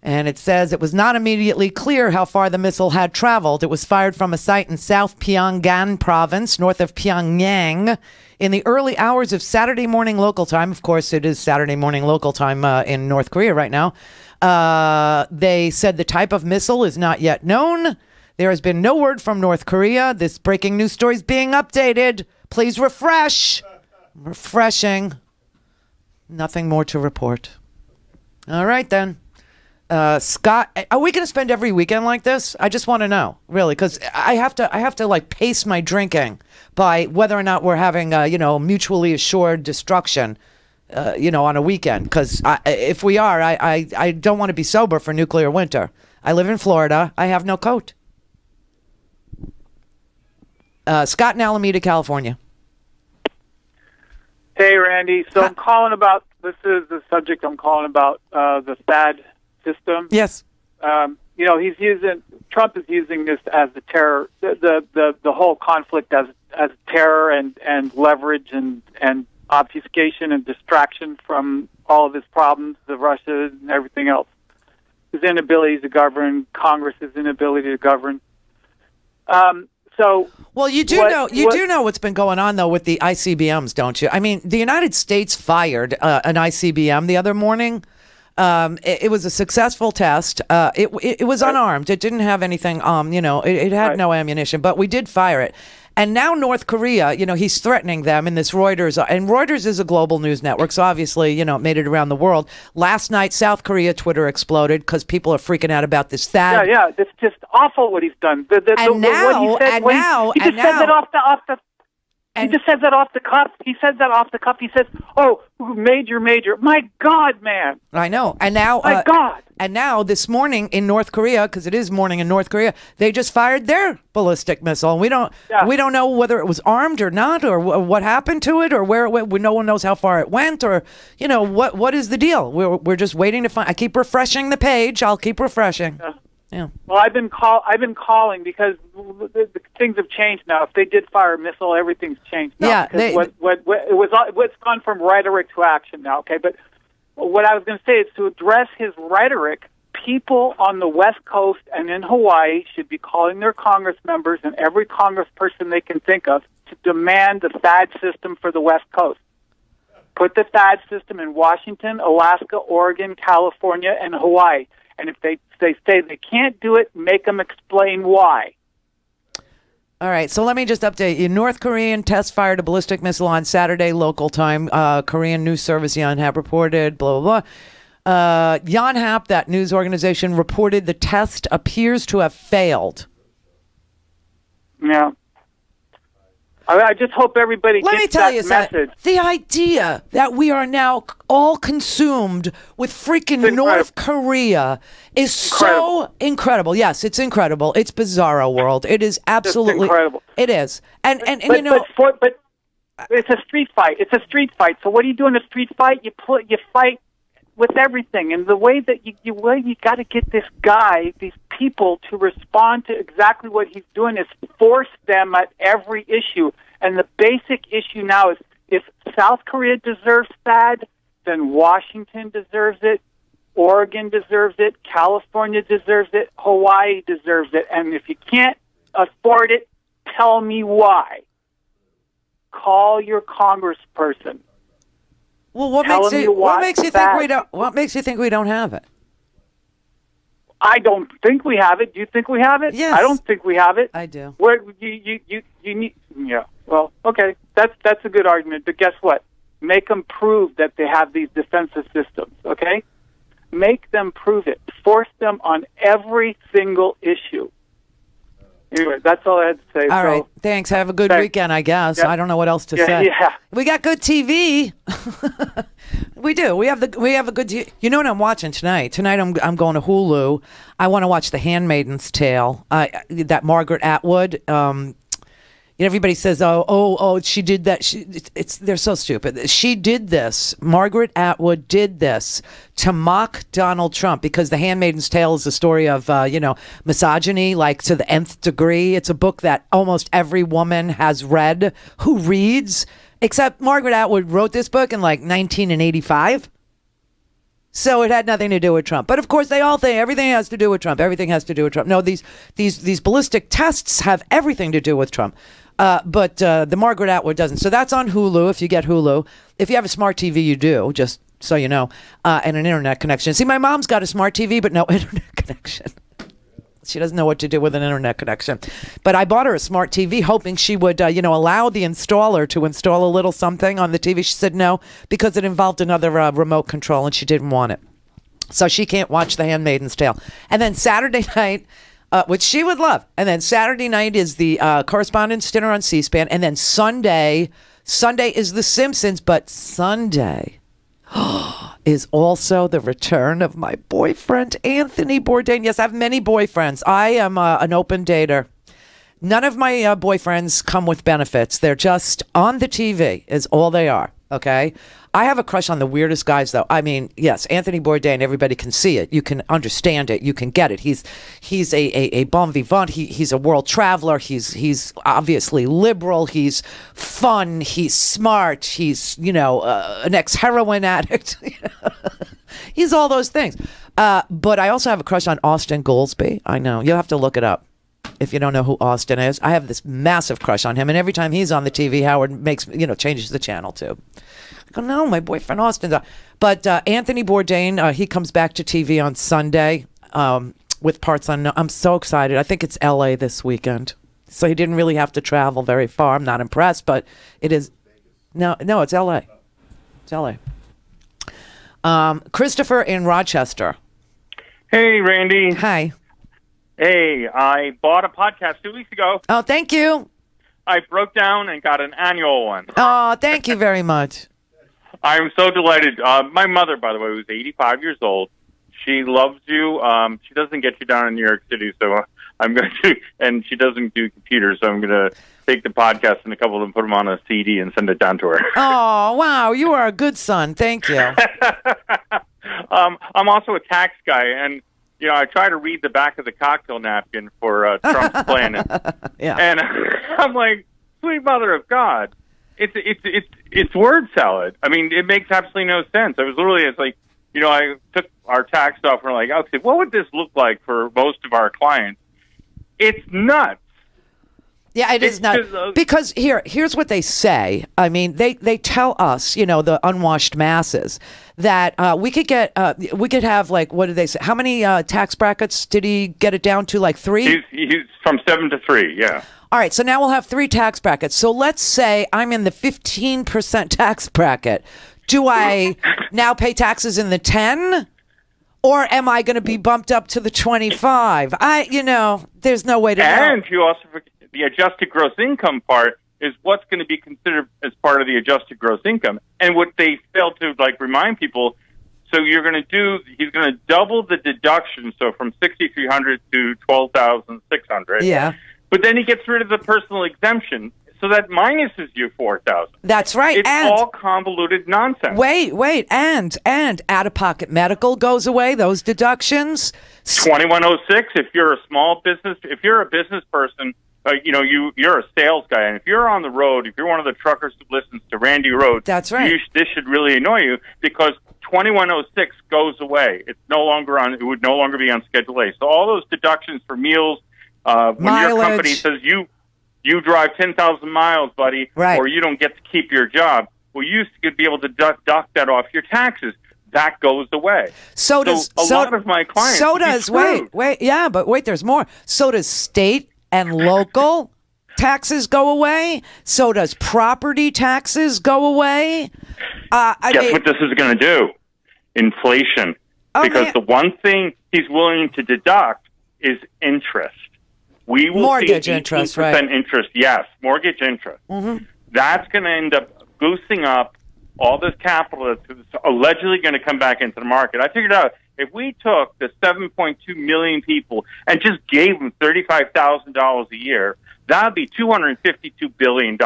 And it says it was not immediately clear how far the missile had traveled. It was fired from a site in South Pyongan province, north of Pyongyang, in the early hours of Saturday morning local time. Of course, it is Saturday morning local time in North Korea right now. They said the type of missile is not yet known. There has been no word from North Korea. This breaking news story is being updated. Please refresh. Refreshing. Nothing more to report. All right, then. Scott, are we going to spend every weekend like this? I just want to know, really, because I have to like pace my drinking by whether or not we're having, mutually assured destruction, on a weekend. Because if we are, I don't want to be sober for nuclear winter. I live in Florida. I have no coat. Scott in Alameda, California. Hey, Randy. So I'm calling about, this is the subject I'm calling about, the THAAD system. Yes. Trump is using this as the terror, the whole conflict as terror and leverage and obfuscation and distraction from all of his problems, the Russia and everything else. His inability to govern, Congress's inability to govern. Well, you do know what's been going on though with the ICBMs, don't you? I mean, the United States fired an ICBM the other morning. It was a successful test. It was unarmed. It didn't have anything. It had no ammunition, but we did fire it. And now North Korea, he's threatening them in this Reuters. And Reuters is a global news network, so obviously, it made it around the world. Last night, South Korea Twitter exploded because people are freaking out about this THAAD. Yeah, it's just awful what he's done. He just said that off the cuff. He says that off the cuff. He says, "Oh, major. My God, man." I know. And now, my God. And now this morning in North Korea, because it is morning in North Korea, they just fired their ballistic missile. And we don't know whether it was armed or not, or what happened to it, or where it went. No one knows how far it went, or what is the deal. We're just waiting to find. I keep refreshing the page. I'll keep refreshing. Yeah. Well, I've been calling because the things have changed now. If they did fire a missile, everything's changed now. Yeah, it's gone from rhetoric to action now. Okay, but what I was going to say is to address his rhetoric, people on the West Coast and in Hawaii should be calling their Congress members and every congressperson they can think of to demand the THAAD system for the West Coast. Put the THAAD system in Washington, Alaska, Oregon, California, and Hawaii. And if they say they can't do it, make them explain why. All right, so let me just update you. North Korean test fired a ballistic missile on Saturday local time. Korean news service Yonhap reported, blah, blah, blah. Yonhap, that news organization, reported the test appears to have failed. Yeah. I just hope everybody gets that message. The idea that we are now all consumed with freaking North Korea is so incredible. Yes, it's incredible. It's bizarro world. It is absolutely incredible. It is. And but it's a street fight. It's a street fight. So what do you do in a street fight? You fight with everything. And the way that you got to get these people to respond to exactly what he's doing is force them at every issue. And the basic issue now is if South Korea deserves THAAD, then Washington deserves it, Oregon deserves it, California deserves it, Hawaii deserves it. And if you can't afford it, tell me why. Call your congressperson. Well, what makes you think we don't have it? I don't think we have it. Do you think we have it? Yes. I don't think we have it. I do. Where you need? Yeah. Well, okay. That's a good argument. But guess what? Make them prove that they have these defensive systems. Okay. Make them prove it. Force them on every single issue. Anyway, that's all I had to say. All right. Thanks. Have a good weekend, I guess. Yep. I don't know what else to say. Yeah. We got good TV. We do. We have a good TV. You know what I'm watching tonight? Tonight I'm going to Hulu. I want to watch The Handmaid's Tale. That Margaret Atwood. everybody says, oh, she did that. They're so stupid. She did this. Margaret Atwood did this to mock Donald Trump because The Handmaid's Tale is a story of, misogyny, like to the nth degree. It's a book that almost every woman has read who reads, except Margaret Atwood wrote this book in like 1985. So it had nothing to do with Trump. But of course, they all think everything has to do with Trump. Everything has to do with Trump. No, these ballistic tests have everything to do with Trump. But the Margaret Atwood doesn't. So that's on Hulu if you get Hulu. If you have a smart TV, you do, just so you know, and an internet connection. See, my mom's got a smart TV, but no internet connection. She doesn't know what to do with an internet connection. But I bought her a smart TV hoping she would, allow the installer to install a little something on the TV. She said no, because it involved another remote control and she didn't want it. So she can't watch The Handmaid's Tale. And then Saturday night, which she would love. And then Saturday night is the Correspondents' Dinner on C-SPAN. And then Sunday is The Simpsons. But Sunday is also the return of my boyfriend, Anthony Bourdain. Yes, I have many boyfriends. I am an open dater. None of my boyfriends come with benefits. They're just on the TV is all they are, okay? I have a crush on the weirdest guys, though. I mean, yes, Anthony Bourdain, everybody can see it. You can understand it. You can get it. He's a bon vivant. He's a world traveler. He's obviously liberal. He's fun. He's smart. He's, an ex-heroin addict. He's all those things. But I also have a crush on Austin Goolsbee. I know. You'll have to look it up if you don't know who Austin is. I have this massive crush on him. And every time he's on the TV, Howard changes the channel, too. I go, no, my boyfriend Austin's on. But Anthony Bourdain, he comes back to TV on Sunday with parts on. I'm so excited. I think it's L.A. this weekend. So he didn't really have to travel very far. I'm not impressed, but it is. No, it's L.A. It's L.A. Christopher in Rochester. Hey, Randy. Hi. Hey, I bought a podcast 2 weeks ago. Oh, thank you. I broke down and got an annual one. Oh, thank you very much. I'm so delighted. My mother, by the way, was 85 years old. She loves you. She doesn't get you down in New York City, so I'm going to, and she doesn't do computers, so I'm going to take the podcast and a couple of them, put them on a CD and send it down to her. Oh, wow. You are a good son. Thank you. I'm also a tax guy, and I try to read the back of the cocktail napkin for Trump's plan, and I'm like, sweet mother of God, it's word salad. I mean, it makes absolutely no sense. I was literally, it's like, I took our tax software, like, okay, what would this look like for most of our clients? It's nuts. Yeah, it is nuts. Because here's what they say. I mean, they tell us, the unwashed masses, that we could have, like, what did they say? How many tax brackets did he get it down to? Like 3? He's from 7 to 3. Yeah. All right. So now we'll have 3 tax brackets. So let's say I'm in the 15% tax bracket. Do I now pay taxes in the 10? Or am I going to be bumped up to the 25? There's no way to know. And you also forget the adjusted gross income part is what's going to be considered as part of the adjusted gross income. And what they fail to remind people, so he's going to double the deduction, so from $6,300 to $12,600. Yeah. But then he gets rid of the personal exemption, so that minuses you $4,000. That's right. It's all convoluted nonsense. Wait, and out-of-pocket medical goes away, those deductions. 2106, if you're a small business, if you're a business person, you're a sales guy, and if you're on the road, if you're one of the truckers who listens to Randy Rhodes, that's right. This should really annoy you, because 2106 goes away. It would no longer be on Schedule A. So all those deductions for meals, when your company says you drive 10,000 miles, buddy, right, or you don't get to keep your job, well, you used to be able to deduct that off your taxes. That goes away. So a lot of my clients. So does wait. There's more. So does state and local taxes go away? So does property taxes go away? Guess what this is going to do? Inflation. Because the one thing he's willing to deduct is interest. We will mortgage see interest, right? Interest, yes, mortgage interest. Mm-hmm. That's going to end up boosting up all this capital that's allegedly going to come back into the market. I figured out if we took the 7.2 million people and just gave them $35,000 a year, that would be $252 billion.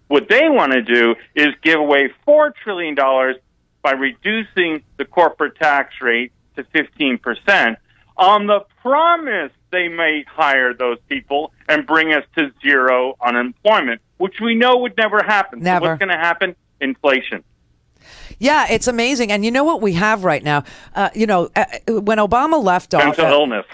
What they want to do is give away $4 trillion by reducing the corporate tax rate to 15% on the promise they may hire those people and bring us to zero unemployment, which we know would never happen. Never. So what's going to happen? Inflation. Yeah, it's amazing. And you know what we have right now? When Obama left office... Mental illness.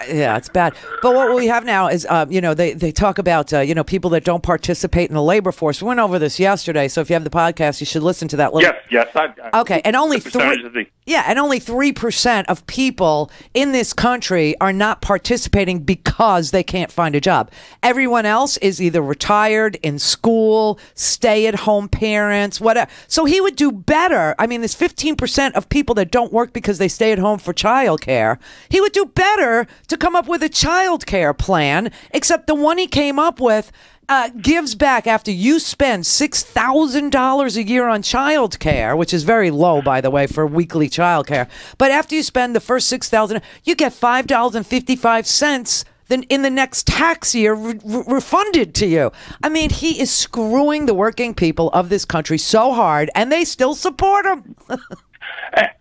Yeah, it's bad. But what we have now is, they talk about, people that don't participate in the labor force. We went over this yesterday, so if you have the podcast, you should listen to that. Yes. Okay, and only 3% of people in this country are not participating because they can't find a job. Everyone else is either retired, in school, stay-at-home parents, whatever. So he would do better. I mean, there's 15% of people that don't work because they stay at home for childcare. He would do better to come up with a childcare plan, except the one he came up with gives back after you spend $6,000 a year on childcare, which is very low, by the way, for weekly childcare. But after you spend the first $6,000, you get $5.55 then in the next tax year refunded to you. I mean, he is screwing the working people of this country so hard, and they still support him.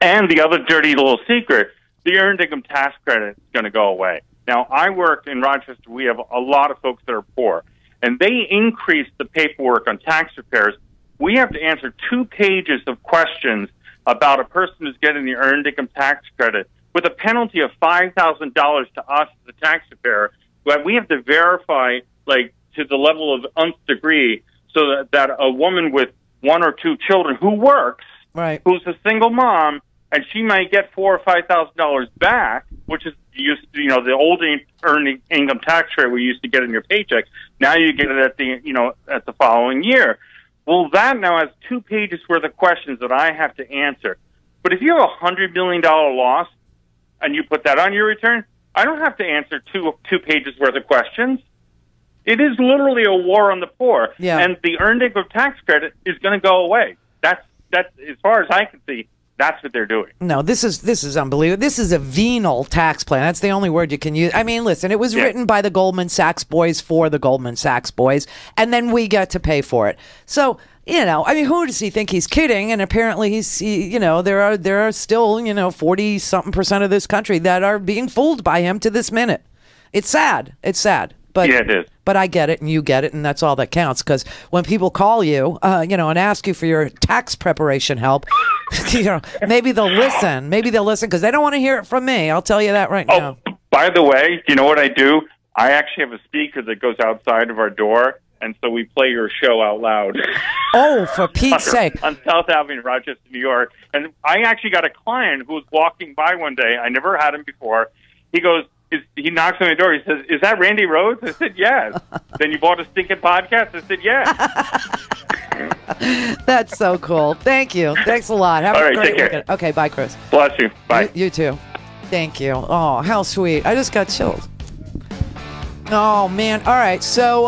And the other dirty little secret, the earned income tax credit is going to go away. Now, I work in Rochester. We have a lot of folks that are poor, and they increased the paperwork on tax repairs. We have to answer 2 pages of questions about a person who's getting the earned income tax credit with a penalty of $5,000 to us as a tax preparer. But we have to verify, to the level of nth degree, so that a woman with 1 or 2 children who works, right, who's a single mom, and she might get $4,000 or $5,000 back, which is the old earned income tax rate we used to get in your paycheck. Now you get it at the following year. Well, that now has 2 pages worth of questions that I have to answer. But if you have a $100 million loss and you put that on your return, I don't have to answer two pages worth of questions. It is literally a war on the poor, and the earned income tax credit is going to go away. That's as far as I can see. That's what they're doing. No, this is unbelievable. This is a venal tax plan. That's the only word you can use. I mean, listen, it was written by the Goldman Sachs boys for the Goldman Sachs boys, and then we get to pay for it. So, who does he think he's kidding? And apparently there are still, 40-something% of this country that are being fooled by him to this minute. It's sad. But, yeah, it is. But I get it, and you get it, and that's all that counts. Because when people call you, and ask you for your tax preparation help, maybe they'll listen. Maybe they'll listen because they don't want to hear it from me. I'll tell you that right now. By the way, you know what I do? I actually have a speaker that goes outside of our door, and so we play your show out loud. Oh, for Pete's sake. On South Avenue in Rochester, New York. And I actually got a client who was walking by one day. I never had him before. He goes, he knocks on the door. He says, "Is that Randy Rhodes?" I said, "Yes." "Then you bought a stinking podcast?" I said, "Yes." That's so cool. Thank you. Thanks a lot. Have a great weekend. Okay, bye, Chris. Bless you. Bye. You too. Thank you. Oh, how sweet. I just got chills. Oh, man. All right. So,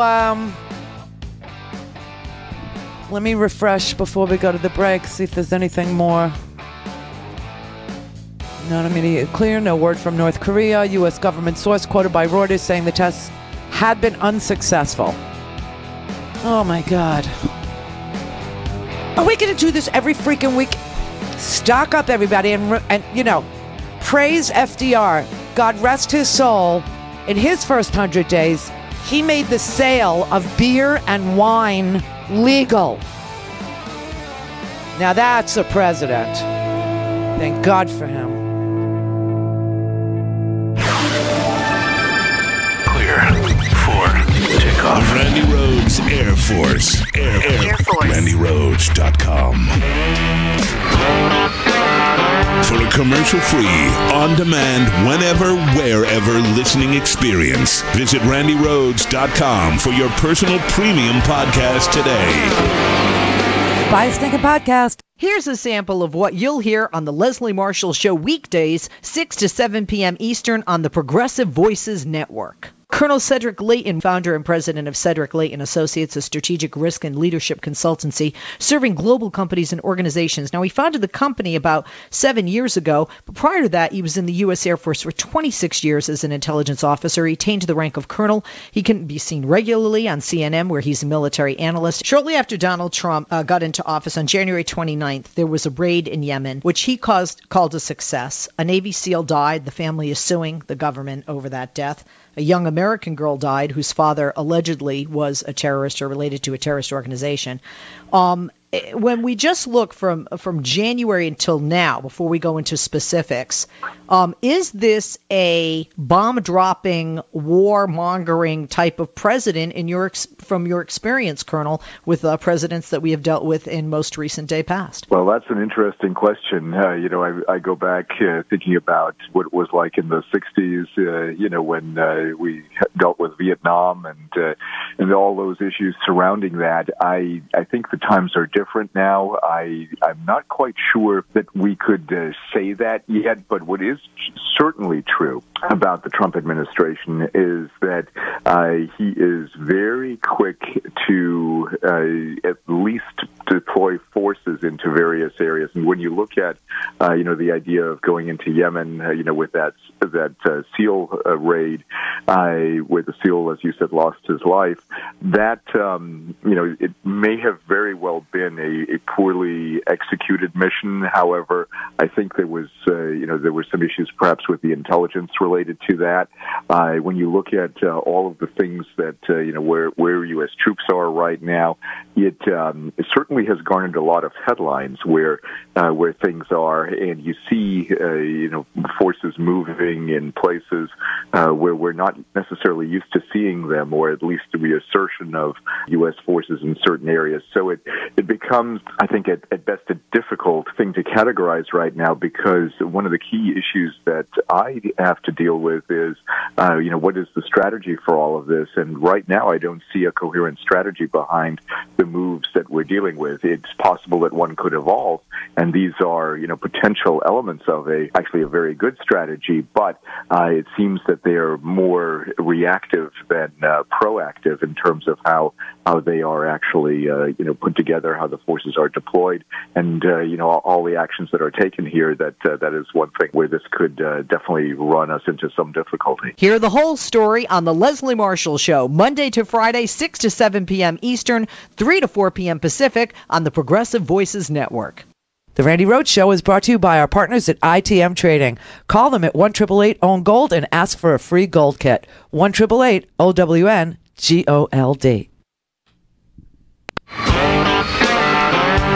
let me refresh before we go to the break, see if there's anything more. Not immediate clear. No word from North Korea. U.S. government source quoted by Reuters saying the tests had been unsuccessful. Oh, my God. Are we going to do this every freaking week? Stock up, everybody, and praise FDR. God rest his soul. In his first 100 days, he made the sale of beer and wine legal. Now that's a president. Thank God for him. Clear for takeoff. Randy Rhodes Air Force. Air Force. RandyRhodes.com. For a commercial-free, on-demand, whenever, wherever listening experience, visit RandyRhodes.com for your personal premium podcast today. Buy a stinking podcast. Here's a sample of what you'll hear on the Leslie Marshall Show weekdays, 6 to 7 p.m. Eastern on the Progressive Voices Network. Colonel Cedric Layton, founder and president of Cedric Layton Associates, a strategic risk and leadership consultancy serving global companies and organizations. Now, he founded the company about 7 years ago, but prior to that, he was in the U.S. Air Force for 26 years as an intelligence officer. He attained to the rank of colonel. He can be seen regularly on CNN, where he's a military analyst. Shortly after Donald Trump got into office on January 29th, there was a raid in Yemen, which he called a success. A Navy SEAL died. The family is suing the government over that death. A young American girl died whose father allegedly was a terrorist or related to a terrorist organization. When we just look from January until now, before we go into specifics, is this a bomb-dropping, war-mongering type of president from your experience, Colonel, with presidents that we have dealt with in most recent day past? Well, that's an interesting question. I go back thinking about what it was like in the 60s, when we dealt with Vietnam and all those issues surrounding that. I think the times are different now. I'm not quite sure that we could say that yet, but what is certainly true about the Trump administration is that he is very quick to at least deploy forces into various areas. And when you look at, the idea of going into Yemen, with that SEAL raid, where the SEAL, as you said, lost his life, that, it may have very well been a poorly executed mission. However, I think there was some issues perhaps with the intelligence related to that. When you look at all of the things that, where U.S. troops are right now, it certainly has garnered a lot of headlines where things are, and you see, forces moving in places where we're not necessarily used to seeing them, or at least the reassertion of U.S. forces in certain areas. So it becomes, I think, at best a difficult thing to categorize right now, because one of the key issues that I have to deal with is, what is the strategy for all of this? And right now, I don't see a coherent strategy behind the moves that we're dealing with. It's possible that one could evolve, and these are, potential elements of actually a very good strategy, but it seems that they are more reactive than proactive in terms of how they are actually, put together, how the forces are deployed, and, all the actions that are taken here, that is one thing where this could definitely run us into some difficulty. Hear the whole story on The Leslie Marshall Show, Monday to Friday, 6 to 7 p.m. Eastern, 3 to 4 p.m. Pacific on the Progressive Voices Network. The Randi Rhodes Show is brought to you by our partners at ITM Trading. Call them at 1-888-OWN-GOLD and ask for a free gold kit. 1-888-OWN-GOLD.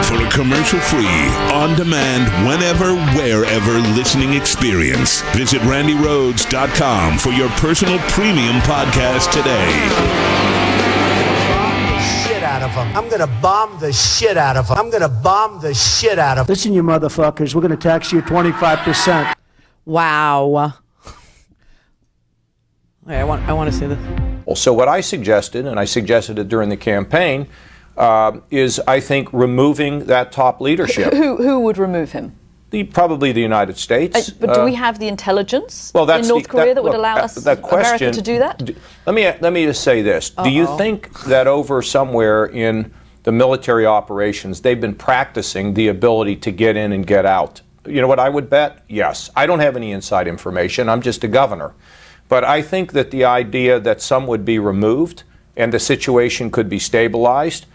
For a commercial-free, on-demand, whenever, wherever listening experience, visit RandyRhodes.com for your personal premium podcast today. Out of them. I'm going to bomb the shit out of them. I'm going to bomb the shit out of them. Listen, you motherfuckers, we're going to tax you 25%. Wow. I want to see this. Well, so what I suggested, and I suggested it during the campaign, is, I think, removing that top leadership. Who would remove him? Probably the United States. But do we have the intelligence in North Korea that would allow us, America, to do that? Let me just say this. Do you think that over somewhere in the military operations, they've been practicing the ability to get in and get out? You know what I would bet? Yes. I don't have any inside information. I'm just a governor. But I think that the idea that some would be removed and the situation could be stabilized,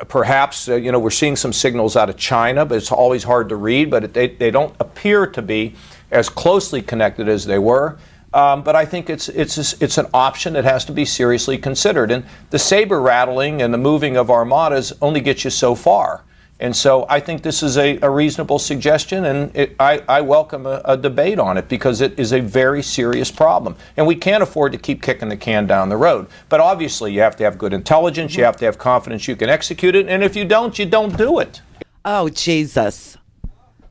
perhaps, we're seeing some signals out of China, but it's always hard to read, but they don't appear to be as closely connected as they were. But I think it's an option that has to be seriously considered. And the saber rattling and the moving of armadas only gets you so far. And so I think this is a reasonable suggestion, and I welcome a debate on it, because it is a very serious problem. And we can't afford to keep kicking the can down the road. But obviously you have to have good intelligence, you have to have confidence you can execute it, and if you don't, you don't do it. Oh, Jesus.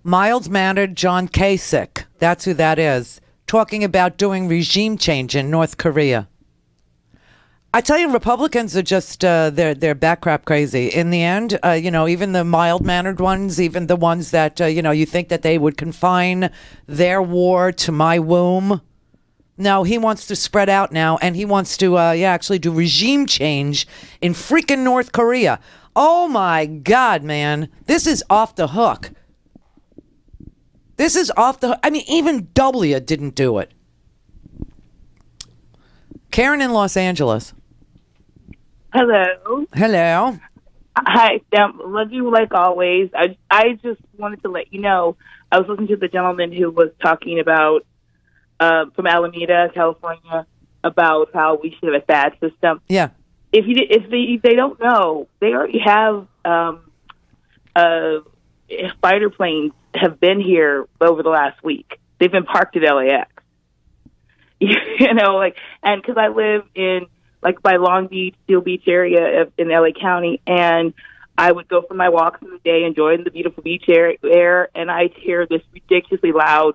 Mild-mannered John Kasich, that's who that is, talking about doing regime change in North Korea. I tell you, Republicans are just, they're backcrap crazy. In the end, even the mild-mannered ones, even the ones that, you think that they would confine their war to my womb, No, he wants to spread out now, and he wants to actually do regime change in freaking North Korea. Oh my God, man. This is off the hook. This is off the hook. I mean, even W didn't do it. Karen in Los Angeles. Hello. Hello. Hi, love you like always. I just wanted to let you know, I was listening to the gentleman who was talking about, from Alameda, California, about how we should have a FAD system. Yeah. If they don't know, they already have fighter planes have been here over the last week. They've been parked at LAX. You know, like, and because I live in like by Long Beach, Steel Beach area in LA County, and I would go for my walks in the day, enjoying the beautiful beach air, and I'd hear this ridiculously loud,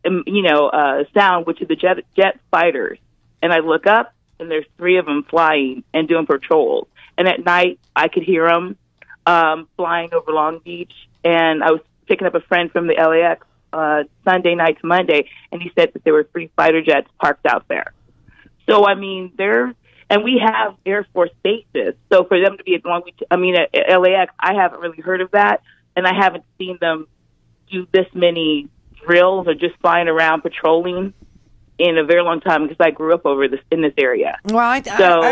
sound, which is the jet fighters. And I look up, and there's 3 of them flying and doing patrols. And at night, I could hear them flying over Long Beach. And I was picking up a friend from the LAX Sunday night to Monday, and he said that there were 3 fighter jets parked out there. So, I mean, and we have Air Force bases. So for them to be at Long Beach, at LAX, I haven't really heard of that, and I haven't seen them do this many drills or just flying around patrolling in a very long time, because I grew up in this area. Well, I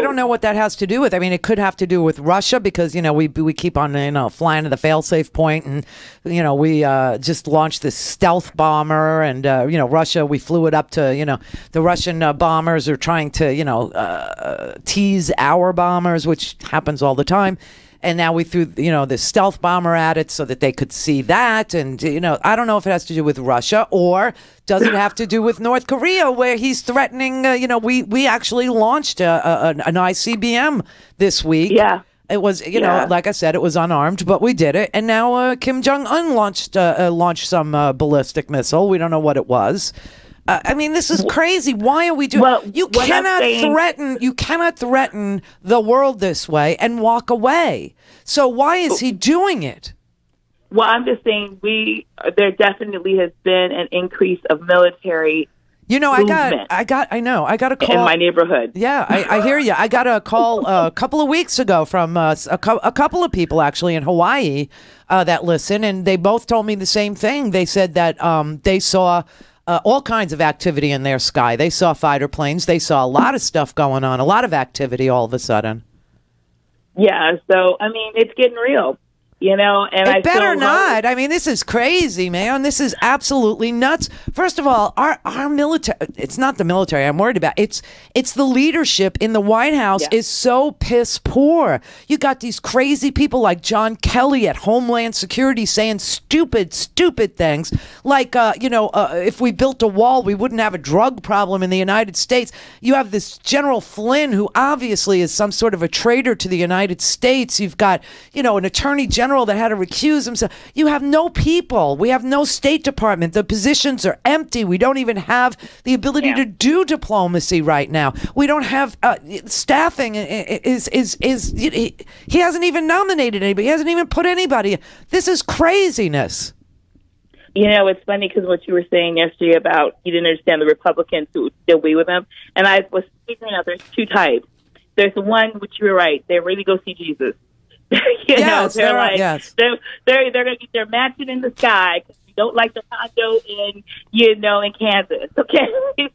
don't know what that has to do with. I mean, it could have to do with Russia, because we keep on flying to the fail-safe point, and we just launched this stealth bomber, and Russia, we flew it up to the Russian bombers are trying to tease our bombers, which happens all the time. And now we threw, the stealth bomber at it so that they could see that. And, I don't know if it has to do with Russia, or does it have to do with North Korea, where he's threatening, we actually launched an ICBM this week. Yeah. It was, like I said, it was unarmed, but we did it. And now Kim Jong-un launched some ballistic missile. We don't know what it was. I mean, this is crazy. Why are we doing? Well, you cannot threaten the world this way and walk away. So why is he doing it? Well, I'm just saying there definitely has been an increase of military. I got a call in my neighborhood. Yeah, I hear you. I got a call a couple of weeks ago from a couple of people actually in Hawaii that listen, and they both told me the same thing. They said that they saw all kinds of activity in their sky. They saw fighter planes. They saw a lot of stuff going on, a lot of activity all of a sudden. Yeah, so, I mean, it's getting real, and it better not. I mean, this is crazy, man. This is absolutely nuts. First of all, our military, it's not the military I'm worried about. It's the leadership in the White House is so piss poor. You got these crazy people like John Kelly at Homeland Security saying stupid things like, if we built a wall, we wouldn't have a drug problem in the United States. You have this General Flynn, who obviously is some sort of a traitor to the United States. You've got, an attorney general that had to recuse himself. You have no people. We have no State Department. The positions are empty. We don't even have the ability to do diplomacy right now. We don't have staffing. He hasn't even nominated anybody. He hasn't even put anybody. This is craziness. It's funny because what you were saying yesterday about you didn't understand the Republicans who would still be with him, and I was figuring out there's 2 types. There's the one which you were right. They really go see Jesus. Yes, they're like they're gonna get their mansion in the sky because we don't like the condo in in Kansas. Okay,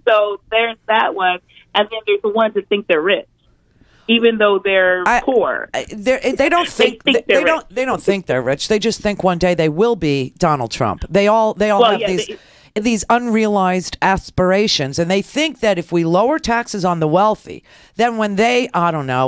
so there's that one, and then there's the ones that think they're rich, even though they're poor. They don't think they don't think they're rich. They just think one day they will be Donald Trump. They all have these unrealized aspirations, and they think that if we lower taxes on the wealthy, then when they,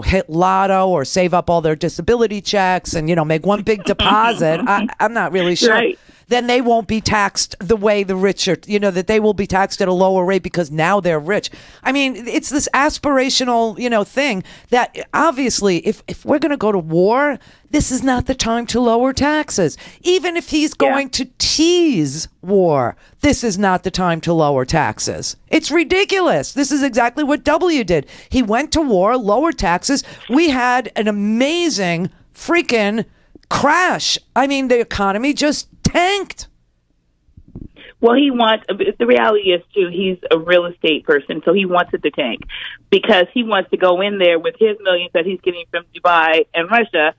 hit lotto or save up all their disability checks and, make one big deposit, I'm not really sure. Right. Then they won't be taxed the way the rich are, that they will be taxed at a lower rate because now they're rich. I mean, it's this aspirational, thing that obviously if we're going to go to war, this is not the time to lower taxes. Even if he's going to tease war, this is not the time to lower taxes. It's ridiculous. This is exactly what W did. He went to war, lowered taxes. We had an amazing freaking crash. I mean, the economy just tanked. Well, the reality is, too, he's a real estate person, so he wants it to tank because he wants to go in there with his millions that he's getting from Dubai and Russia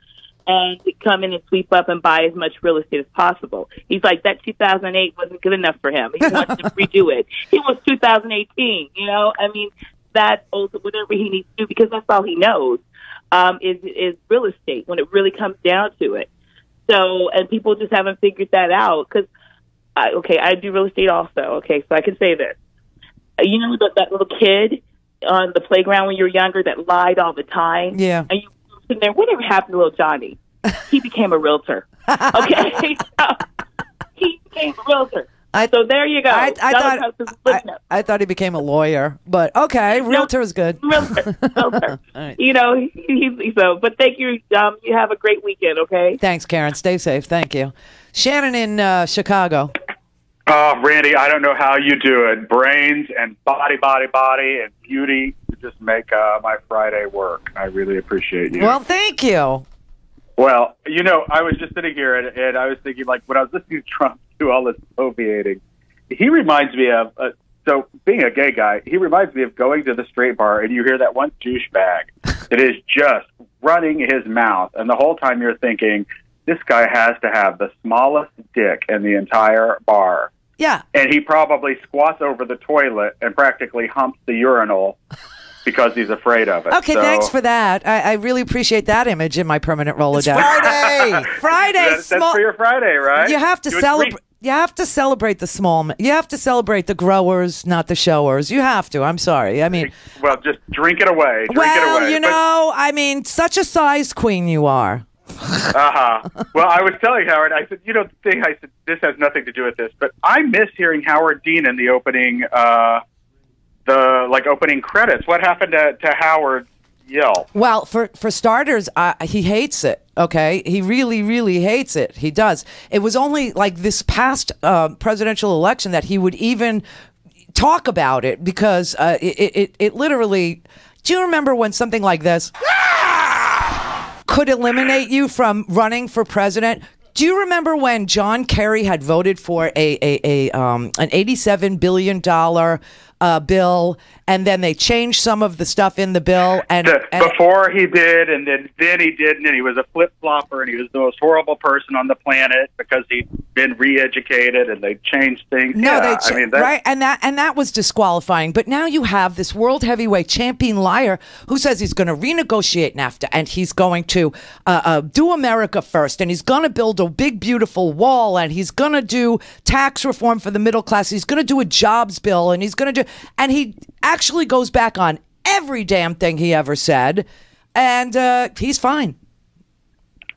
and come in and sweep up and buy as much real estate as possible. He's like, that 2008 wasn't good enough for him. He wants to redo it. He wants 2018, I mean, that's also whatever he needs to do because that's all he knows is real estate when it really comes down to it. So, and people just haven't figured that out because, I do real estate also. Okay, so I can say this. You know that little kid on the playground when you were younger that lied all the time? Yeah. And you were sitting there, whatever happened to little Johnny? He became a realtor. Okay? He became a realtor. So there you go. I thought he became a lawyer, but okay, realtor is good. Realtor. Right. But thank you. You have a great weekend, okay? Thanks, Karen. Stay safe. Thank you. Shannon in Chicago. Randy, I don't know how you do it. Brains and body, and beauty to just make my Friday work. I really appreciate you. Well, thank you. Well, I was just sitting here and I was thinking, like, when I was listening to Trump do all this opiating, he reminds me of, so being a gay guy, he reminds me of going to the straight bar and you hear that one douchebag that is just running his mouth. And the whole time you're thinking, this guy has to have the smallest dick in the entire bar. Yeah. And he probably squats over the toilet and practically humps the urinal because he's afraid of it. Okay, thanks for that. I really appreciate that image in my permanent Rolodex. Friday! Friday! That's for your Friday, right? You have to celebrate. You have to celebrate the small. You have to celebrate the growers, not the showers. You have to. I'm sorry. I mean, well, just drink it away. I mean, such a size queen you are. Well, I was telling Howard, I said, the thing, I said, this has nothing to do with this, but I miss hearing Howard Dean in the opening, opening credits. What happened to Howard's yell? Well, for starters, he hates it. Okay, he really, really hates it. He does. It was only like this past presidential election that he would even talk about it because it literally. Do you remember when something like this could eliminate you from running for president? Do you remember when John Kerry had voted for an $87 billion bill, and then they changed some of the stuff in the bill? And before he did, and then he didn't, and he was a flip-flopper, and he was the most horrible person on the planet because he'd been re-educated, and they changed things. Right, and that was disqualifying. But now you have this world heavyweight champion liar who says he's going to renegotiate NAFTA, and he's going to do America first, and he's going to build a big, beautiful wall, and he's going to do tax reform for the middle class. He's going to do a jobs bill, and he's going to do, and he actually goes back on every damn thing he ever said, and he's fine.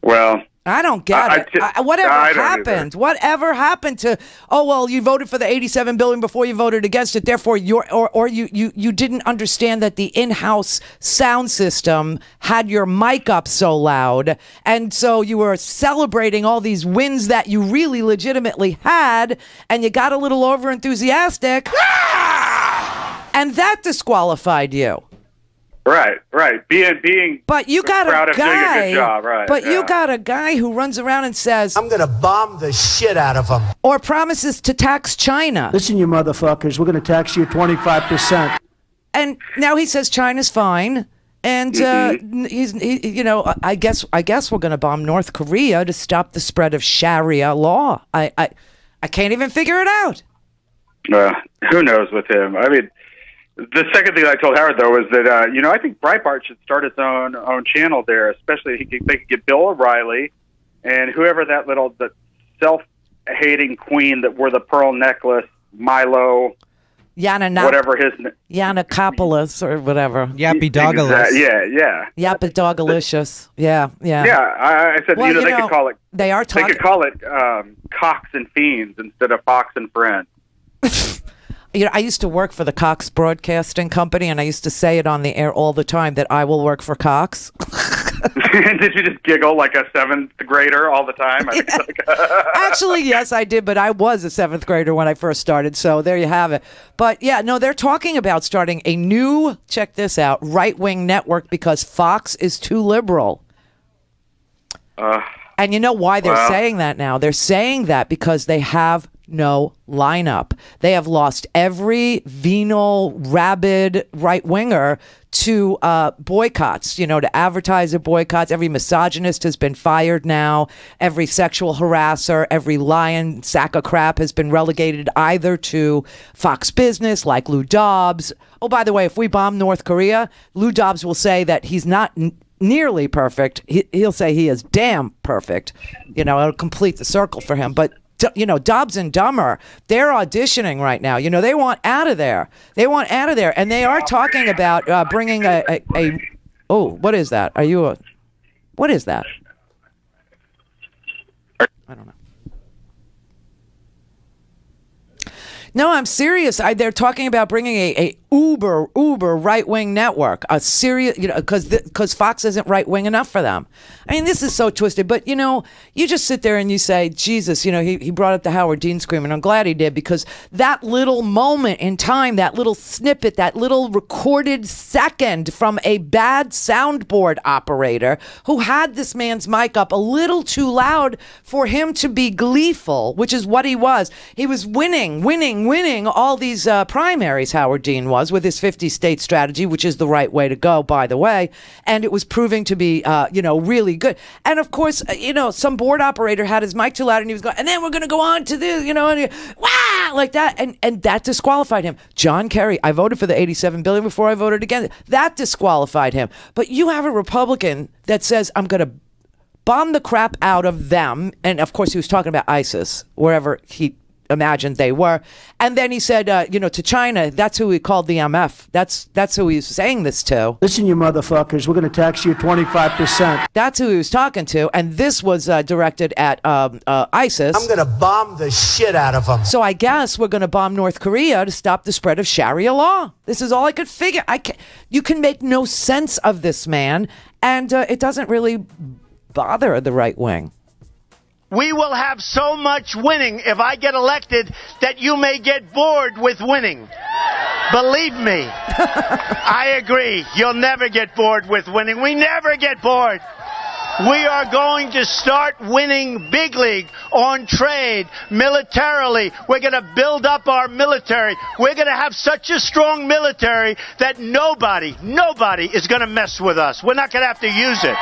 Well, I don't get it. Whatever happened? Whatever happened to? Oh well, you voted for the $87 billion before you voted against it. Therefore, you didn't understand that the in-house sound system had your mic up so loud, and so you were celebrating all these wins that you really legitimately had, and you got a little over enthusiastic, and that disqualified you. Right. Being but you got proud a guy, of doing a good job, right? But you got a guy who runs around and says, "I'm going to bomb the shit out of him," or promises to tax China. Listen, you motherfuckers, we're going to tax you 25%. And now he says China's fine, and I guess we're going to bomb North Korea to stop the spread of Sharia law. I can't even figure it out. Who knows with him? I mean. The second thing I told Howard, though, was that, I think Breitbart should start its own channel there, especially they could get Bill O'Reilly and whoever that the self-hating queen that wore the pearl necklace, Milo, whatever his name. Yanakopoulos or whatever. Yappy-Dogalicious. Yeah. Yappy-Dogalicious. Yeah. Yeah, I said, they could call it. They are talking. They could call it Cox and Fiends instead of Fox and Friends. I used to work for the Cox Broadcasting Company, and I used to say it on the air all the time that I will work for Cox. Did you just giggle like a seventh grader all the time? Actually, yes, I did, but I was a seventh grader when I first started, so there you have it. But yeah, no, they're talking about starting a new, check this out, right-wing network because Fox is too liberal. And you know why they're saying that now? They're saying that because they have no lineup. They have lost every venal, rabid right-winger to boycotts, to advertiser boycotts. Every misogynist has been fired now. Every sexual harasser, every lying sack of crap has been relegated either to Fox Business, like Lou Dobbs. Oh, by the way, if we bomb North Korea, Lou Dobbs will say that he's not nearly perfect. He'll say he is damn perfect. It'll complete the circle for him. But Dobbs and Dummer, they're auditioning right now. They want out of there. And they are talking about bringing what is that? What is that? I don't know. No, I'm serious. They're talking about bringing a uber right-wing network, a serious, because Fox isn't right-wing enough for them. I mean, this is so twisted. But you just sit there and you say, Jesus, he brought up the Howard Dean screaming. I'm glad he did, because that little moment in time, that little snippet, that little recorded second from a bad soundboard operator who had this man's mic up a little too loud for him to be gleeful, which is what he was. He was winning all these primaries, Howard Dean was, with his 50-state strategy, which is the right way to go, by the way. And it was proving to be, really good. And of course, some board operator had his mic too loud and he was going, and then we're going to go on to this, and wow, like that. And that disqualified him. John Kerry, I voted for the $87 billion before I voted against it. That disqualified him. But you have a Republican that says, I'm going to bomb the crap out of them. And of course, he was talking about ISIS, wherever he imagined they were. And then he said, to China, that's who he called the MF. That's who he was saying this to. Listen, you motherfuckers, we're going to tax you 25%. That's who he was talking to. And this was directed at ISIS. I'm going to bomb the shit out of them. So I guess we're going to bomb North Korea to stop the spread of Sharia law. This is all I could figure. You can make no sense of this man. And it doesn't really bother the right wing. We will have so much winning if I get elected that you may get bored with winning. Believe me. I agree. You'll never get bored with winning. We never get bored. We are going to start winning big league on trade, militarily. We're going to build up our military. We're going to have such a strong military that nobody is going to mess with us. We're not going to have to use it.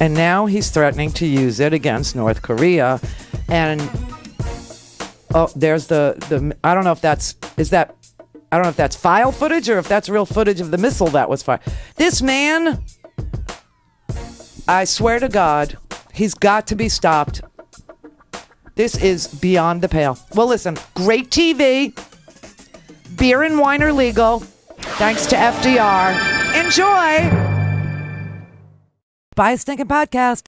And now he's threatening to use it against North Korea. And there's the I don't know if that's I don't know if that's file footage or if that's real footage of the missile that was fired. This man, I swear to God, he's got to be stopped. This is beyond the pale. Well, listen, great TV. Beer and wine are legal. Thanks to FDR. Enjoy. Buy a stinking podcast.